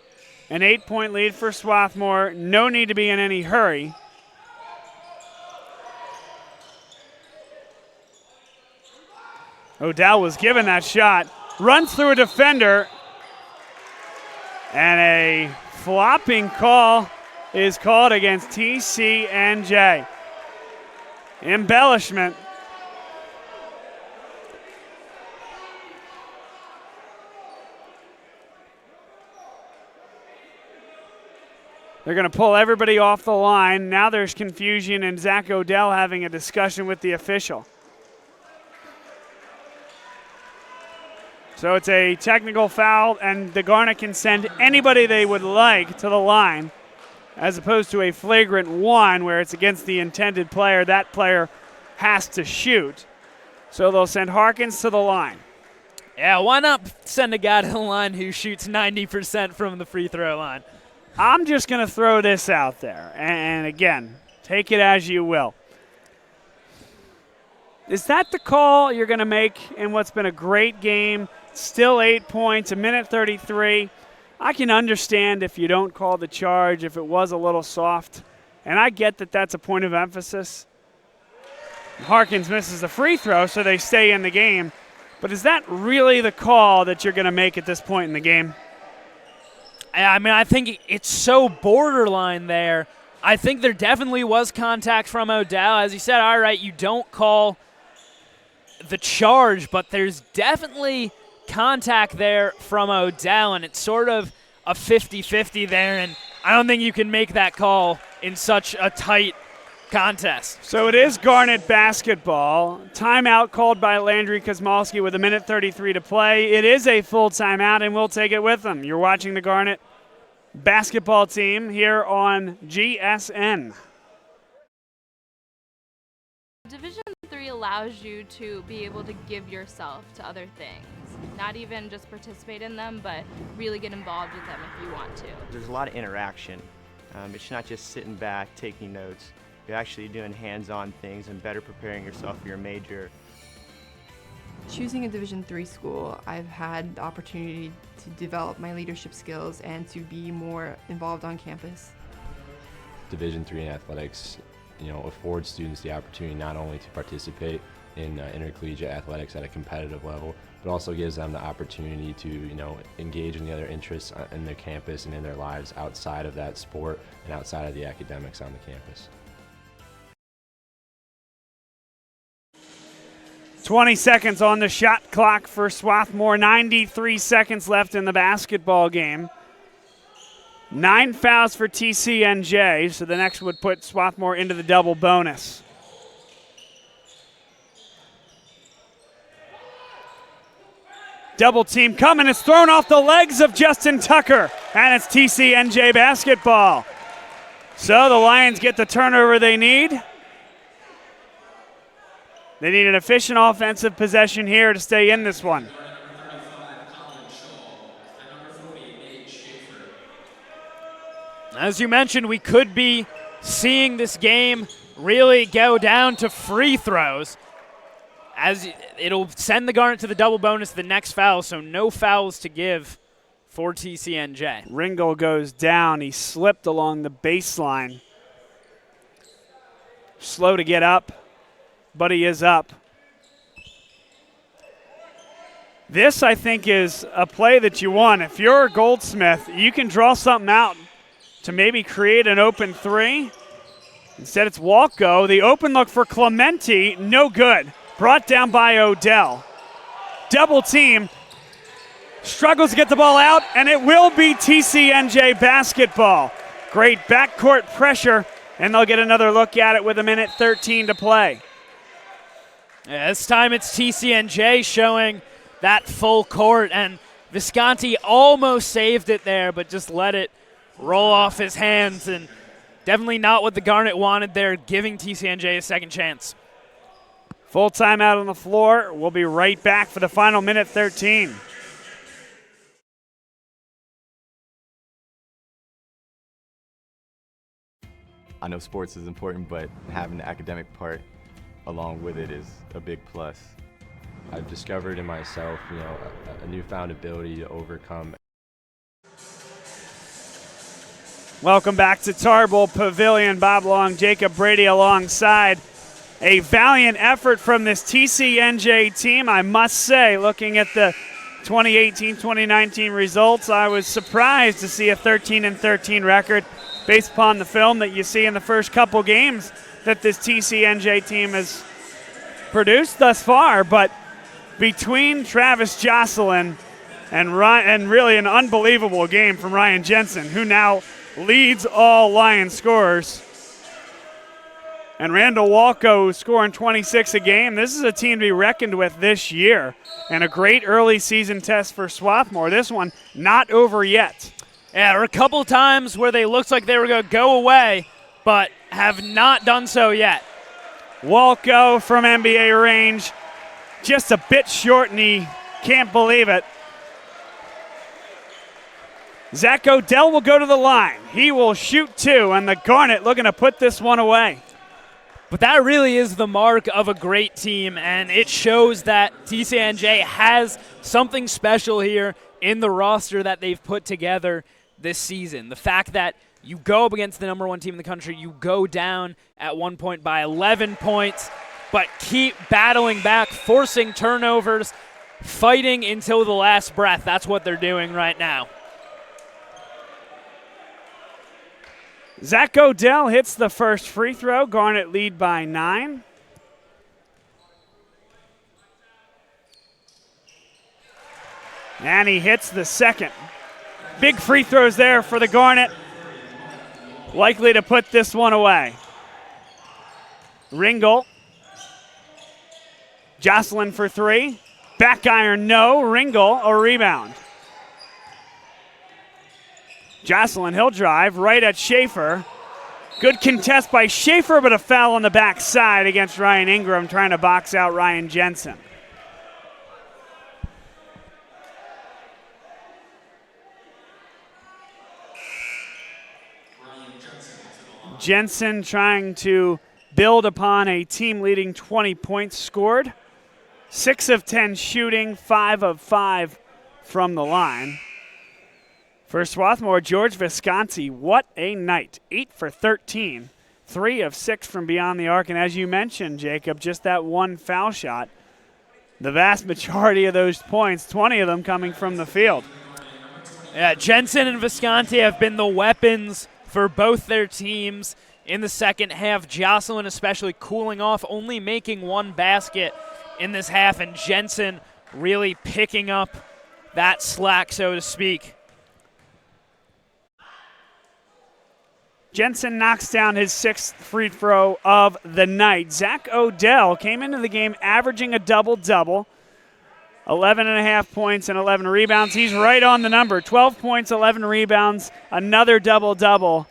an 8-point lead for Swarthmore. No need to be in any hurry. Odell was given that shot, runs through a defender, and a flopping call is called against TCNJ. Embellishment. They're going to pull everybody off the line. Now there's confusion and Zach Odell having a discussion with the official. So it's a technical foul, and the Garnet can send anybody they would like to the line, as opposed to a flagrant 1 where it's against the intended player. That player has to shoot. So they'll send Harkins to the line. Yeah, why not send a guy to the line who shoots 90% from the free throw line? I'm just going to throw this out there, and again, take it as you will. Is that the call you're going to make in what's been a great game? Still 8 points, 1:33. I can understand if you don't call the charge, if it was a little soft, and I get that that's a point of emphasis. Harkins misses the free throw, so they stay in the game. But is that really the call that you're going to make at this point in the game? I mean, I think it's so borderline there. I think there definitely was contact from Odell. As you said, all right, you don't call the charge, but there's definitely contact there from Odell, and it's sort of a 50-50 there, and I don't think you can make that call in such a tight contest. So it is Garnet basketball. Timeout called by Landry Kosmalski with 1:33 to play. It is a full timeout, and we'll take it with them. You're watching the Garnet basketball team here on GSN. Division III allows you to be able to give yourself to other things. Not even just participate in them, but really get involved with them if you want to. There's a lot of interaction. It's not just sitting back, taking notes. You're actually doing hands-on things and better preparing yourself for your major. Choosing a Division III school, I've had the opportunity to develop my leadership skills and to be more involved on campus. Division III in athletics, affords students the opportunity not only to participate, in intercollegiate athletics at a competitive level, but also gives them the opportunity to, engage in the other interests in their campus and in their lives outside of that sport and outside of the academics on the campus. 20 seconds on the shot clock for Swarthmore. 93 seconds left in the basketball game. 9 fouls for TCNJ, so the next would put Swarthmore into the double bonus. Double team coming. It's thrown off the legs of Justin Tucker, and it's TCNJ basketball. So the Lions get the turnover they need. They need an efficient offensive possession here to stay in this one. As you mentioned, we could be seeing this game really go down to free throws, as it'll send the Garnet to the double bonus the next foul, so no fouls to give for TCNJ. Ringel goes down. He slipped along the baseline. Slow to get up, but he is up. This, I think, is a play that you want. If you're Goldsmith, you can draw something out to maybe create an open three. Instead, it's Walko. The open look for Clementi, no good. Brought down by Odell. Double team. Struggles to get the ball out, and it will be TCNJ basketball. Great backcourt pressure, and they'll get another look at it with 1:13 to play. Yeah, this time it's TCNJ showing that full court, and Visconti almost saved it there, but just let it roll off his hands, and definitely not what the Garnet wanted there, giving TCNJ a second chance. Full timeout on the floor. We'll be right back for the final 1:13. I know sports is important, but having the academic part along with it is a big plus. I've discovered in myself, a newfound ability to overcome. Welcome back to Tarble Pavilion. Bob Long, Jacob Brady alongside. A valiant effort from this TCNJ team, I must say. Looking at the 2018-2019 results, I was surprised to see a 13-13 record based upon the film that you see in the first couple games that this TCNJ team has produced thus far. But between Travis Jocelyn and really an unbelievable game from Ryan Jensen, who now leads all Lions scorers, and Randall Walko scoring 26 a game, this is a team to be reckoned with this year, and a great early season test for Swarthmore. This one not over yet. Yeah, there were a couple times where they looked like they were going to go away, but have not done so yet. Walko from NBA range, just a bit short, and he can't believe it. Zach Odell will go to the line. He will shoot two, and the Garnet looking to put this one away. But that really is the mark of a great team, and it shows that TCNJ has something special here in the roster that they've put together this season. The fact that you go up against the #1 team in the country, you go down at one point by 11 points, but keep battling back, forcing turnovers, fighting until the last breath. That's what they're doing right now. Zach Odell hits the first free throw. Garnet lead by 9. And he hits the second. Big free throws there for the Garnet. Likely to put this one away. Ringel. Jocelyn for three. Back iron, no. Ringel, a rebound. Jocelyn, he'll drive right at Schaefer. Good contest by Schaefer, but a foul on the backside against Ryan Ingram, trying to box out Ryan Jensen. Jensen trying to build upon a team-leading 20 points scored. 6 of 10 shooting, 5 of 5 from the line. For Swarthmore, George Visconti, what a night. 8 for 13, 3 of 6 from beyond the arc. And as you mentioned, Jacob, just that one foul shot. The vast majority of those points, 20 of them coming from the field. Yeah, Jensen and Visconti have been the weapons for both their teams in the second half. Jocelyn especially cooling off, only making one basket in this half, and Jensen really picking up that slack, so to speak. Jensen knocks down his 6th free throw of the night. Zach Odell came into the game averaging a double-double, 11.5 points and 11 rebounds. He's right on the number, 12 points, 11 rebounds, another double-double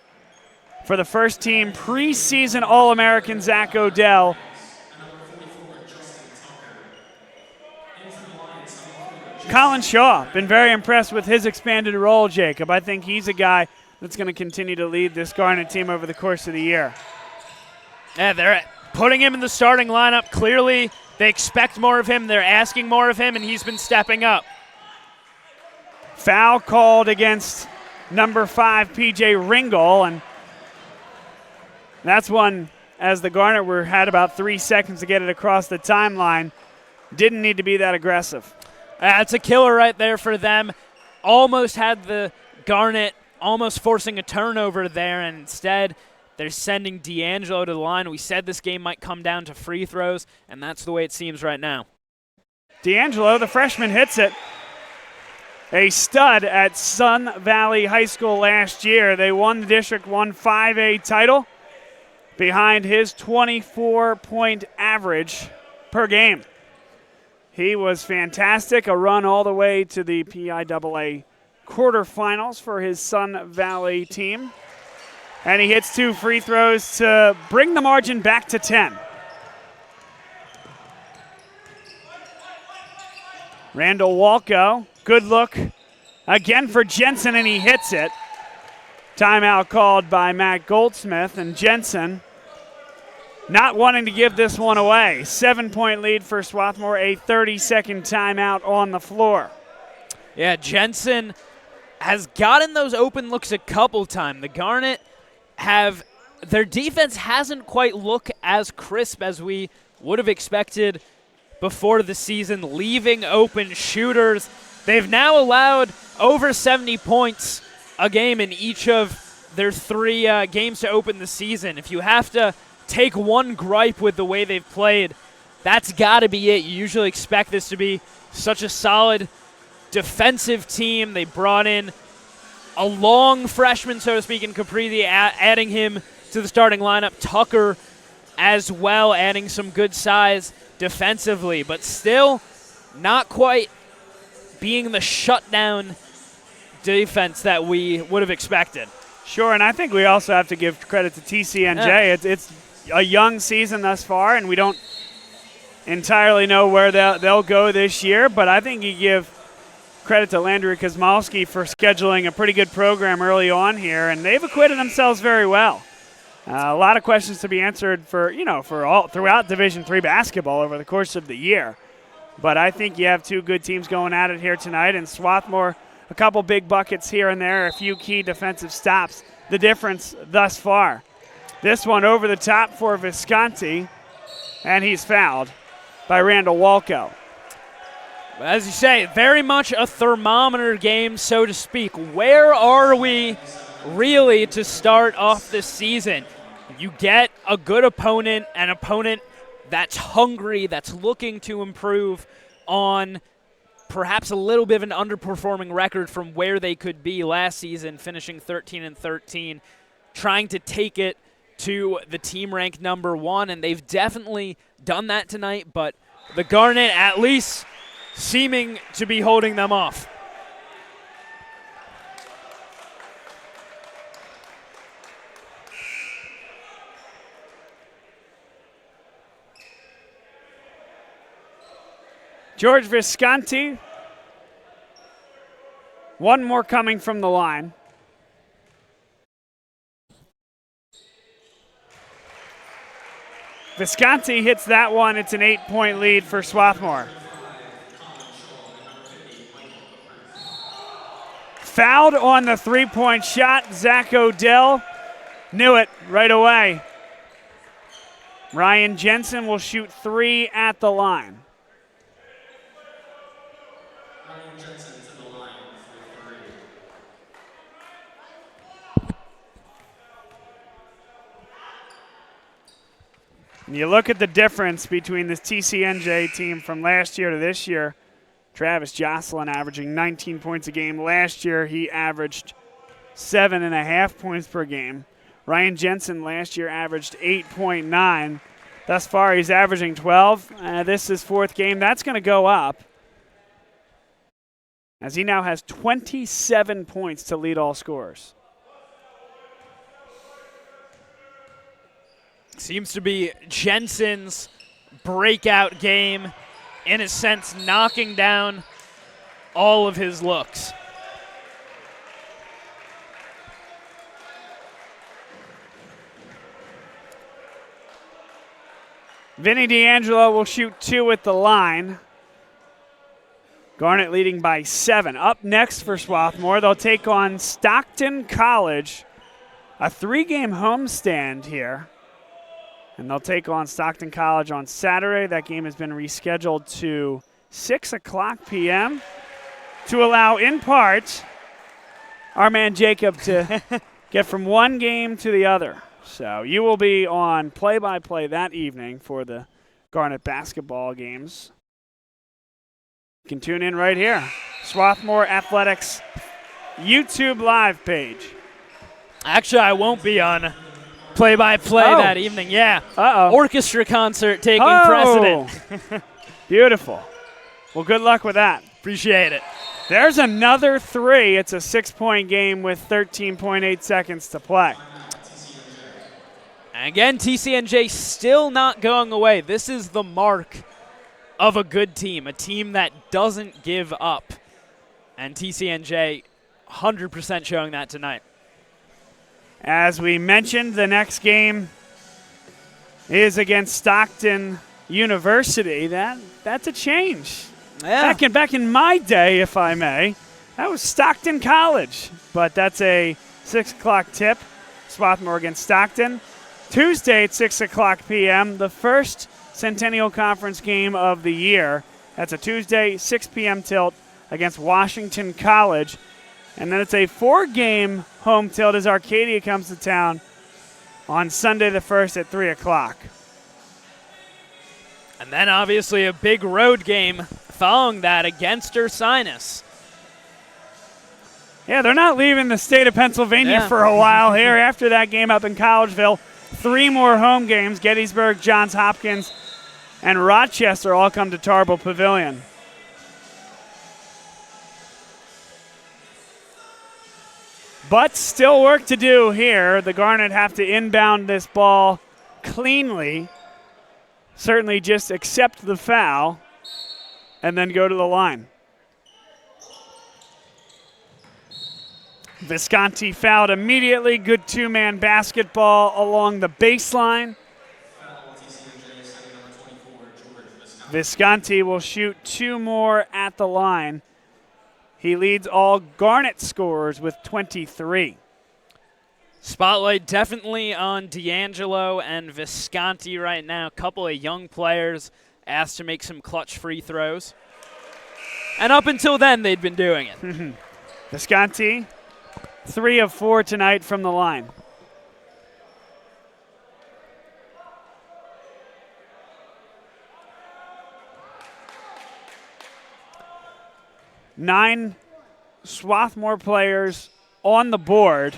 for the first-team preseason All-American Zach Odell. Colin Shaw, been very impressed with his expanded role, Jacob. I think he's a guy that's going to continue to lead this Garnet team over the course of the year. Yeah, they're putting him in the starting lineup. Clearly, they expect more of him. They're asking more of him, and he's been stepping up. Foul called against number 5, P.J. Ringel, and that's one, as the Garnet had about 3 seconds to get it across the timeline. Didn't need to be that aggressive. That's a killer right there for them. Almost had the Garnet almost forcing a turnover there, and instead they're sending D'Angelo to the line. We said this game might come down to free throws, and that's the way it seems right now. D'Angelo, the freshman, hits it. A stud at Sun Valley High School last year. They won the District 1 5A title behind his 24-point average per game. He was fantastic, a run all the way to the PIAA quarterfinals for his Sun Valley team. And he hits 2 free throws to bring the margin back to 10. Randall Walko, good look again for Jensen, and he hits it. Timeout called by Matt Goldsmith, and Jensen not wanting to give this one away. 7-point lead for Swarthmore, a 30-second timeout on the floor. Yeah, Jensen has gotten those open looks a couple times. The Garnet their defense hasn't quite looked as crisp as we would have expected before the season, leaving open shooters. They've now allowed over 70 points a game in each of their 3 games to open the season. If you have to take one gripe with the way they've played, that's got to be it. You usually expect this to be such a solid defensive team. They brought in a long freshman, so to speak, in Caprizi, adding him to the starting lineup. Tucker as well, adding some good size defensively, but still not quite being the shutdown defense that we would have expected. Sure, and I think we also have to give credit to TCNJ. Yeah. It's a young season thus far, and we don't entirely know where they'll go this year, but I think you give credit to Landry Kosmowski for scheduling a pretty good program early on here, and they've acquitted themselves very well. A lot of questions to be answered for all throughout Division III basketball over the course of the year. But I think you have 2 good teams going at it here tonight, and Swarthmore, a couple big buckets here and there, a few key defensive stops, the difference thus far. This one over the top for Visconti, and he's fouled by Randall Walko. As you say, very much a thermometer game, so to speak. Where are we really to start off this season? You get a good opponent, an opponent that's hungry, that's looking to improve on perhaps a little bit of an underperforming record from where they could be last season, finishing 13-13, trying to take it to the team ranked number 1, and they've definitely done that tonight, but the Garnet at least seeming to be holding them off. George Visconti, one more coming from the line. Visconti hits that one. It's an 8-point lead for Swarthmore. Fouled on the 3-point shot. Zach Odell knew it right away. Ryan Jensen will shoot 3 at the line. Ryan Jensen to the line for 3. And you look at the difference between this TCNJ team from last year to this year. Travis Jocelyn averaging 19 points a game. Last year, he averaged 7.5 points per game. Ryan Jensen last year averaged 8.9. Thus far, he's averaging 12. This is 4th game. That's going to go up, as he now has 27 points to lead all scorers. Seems to be Jensen's breakout game, in a sense, knocking down all of his looks. Vinny D'Angelo will shoot 2 at the line. Garnet leading by 7. Up next for Swarthmore, they'll take on Stockton College. A 3-game homestand here. And they'll take on Stockton College on Saturday. That game has been rescheduled to 6 o'clock p.m. to allow, in part, our man Jacob to get from one game to the other. So you will be on play-by-play that evening for the Garnet basketball games. You can tune in right here. Swarthmore Athletics YouTube live page. Actually, I won't be on play-by-play that evening. Yeah. Orchestra concert taking precedent. Beautiful. Well, good luck with that. Appreciate it. There's another 3. It's a 6-point game with 13.8 seconds to play. Again, TCNJ still not going away. This is the mark of a good team, a team that doesn't give up. And TCNJ 100% showing that tonight. As we mentioned, the next game is against Stockton University. That's a change. Yeah. Back in my day, if I may, that was Stockton College. But that's a 6 o'clock tip. Swarthmore against Stockton. Tuesday at 6 o'clock p.m., the first Centennial Conference game of the year. That's a Tuesday, 6 p.m. tilt against Washington College. And then it's a 4-game home tilt as Arcadia comes to town on Sunday the 1st at 3 o'clock. And then obviously a big road game following that against Ursinus. Yeah, they're not leaving the state of Pennsylvania for a while here. After that game up in Collegeville, 3 more home games. Gettysburg, Johns Hopkins, and Rochester all come to Tarbell Pavilion. But still work to do here. The Garnet have to inbound this ball cleanly. Certainly just accept the foul and then go to the line. Visconti fouled immediately. Good 2-man basketball along the baseline. Visconti will shoot 2 more at the line. He leads all Garnet scorers with 23. Spotlight definitely on D'Angelo and Visconti right now. A couple of young players asked to make some clutch free throws. And up until then, they'd been doing it. Visconti, 3 of 4 tonight from the line. Nine Swarthmore players on the board,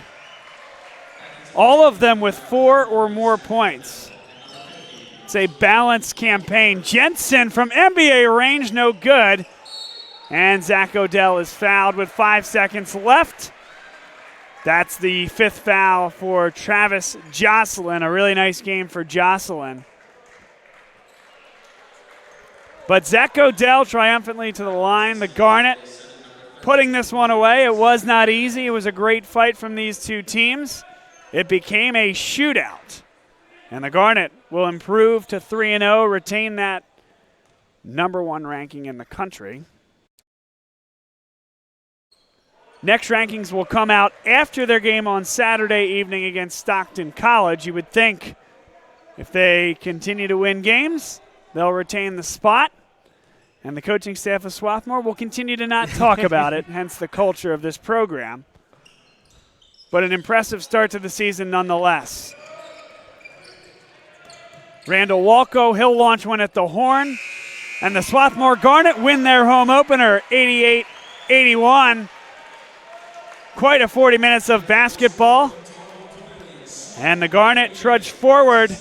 all of them with 4 or more points. It's a balanced campaign. Jensen from NBA range, no good. And Zach Odell is fouled with 5 seconds left. That's the 5th foul for Travis Jocelyn. A really nice game for Jocelyn. But Zach Odell triumphantly to the line. The Garnet putting this one away. It was not easy. It was a great fight from these two teams. It became a shootout. And the Garnet will improve to 3-0, retain that #1 ranking in the country. Next rankings will come out after their game on Saturday evening against Stockton College. You would think If they continue to win games, they'll retain the spot. And the coaching staff of Swarthmore will continue to not talk about it, hence the culture of this program. But an impressive start to the season nonetheless. Randall Walco, he'll launch one at the horn. And the Swarthmore Garnet win their home opener, 88-81. Quite a 40 minutes of basketball. And the Garnet trudge forward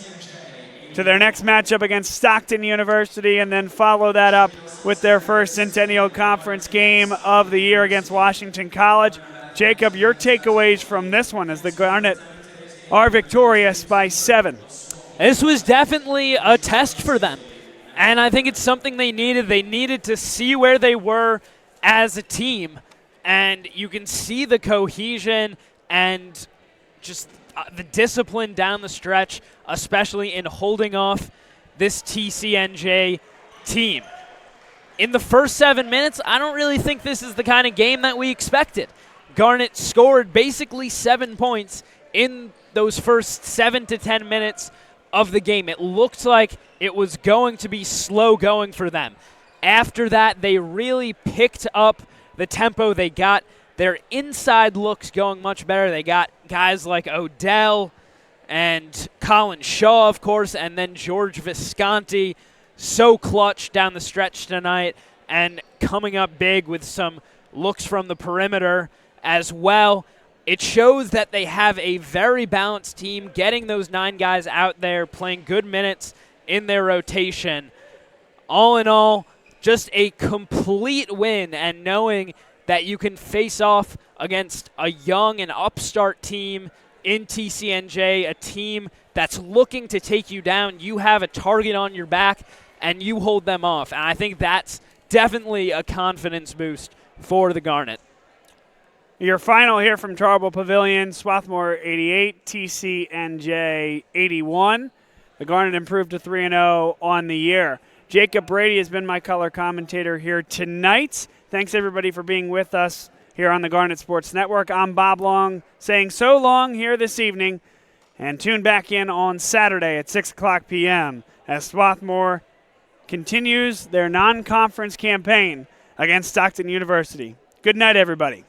to their next matchup against Stockton University and then follow that up with their first Centennial Conference game of the year against Washington College. Jacob, your takeaways from this one as the Garnet are victorious by 7. This was definitely a test for them, and I think it's something they needed. They needed to see where they were as a team, and you can see the cohesion and just the discipline down the stretch, especially in holding off this TCNJ team. In the first 7 minutes, I don't really think this is the kind of game that we expected. Garnet scored basically 7 points in those first 7 to 10 minutes of the game. It looked like it was going to be slow going for them. After that, they really picked up the tempo. They got their inside looks going much better. They got guys like Odell and Colin Shaw, of course, and then George Visconti, so clutch down the stretch tonight and coming up big with some looks from the perimeter as well. It shows that they have a very balanced team, getting those 9 guys out there, playing good minutes in their rotation. All in all, just a complete win, and knowing that you can face off against a young and upstart team in TCNJ, a team that's looking to take you down. You have a target on your back, and you hold them off. And I think that's definitely a confidence boost for the Garnet. Your final here from Tarbell Pavilion, Swarthmore 88, TCNJ 81. The Garnet improved to 3-0 on the year. Jacob Brady has been my color commentator here tonight. Thanks, everybody, for being with us here on the Garnet Sports Network. I'm Bob Long saying so long here this evening, and tune back in on Saturday at 6 o'clock p.m. as Swarthmore continues their non-conference campaign against Stockton University. Good night, everybody.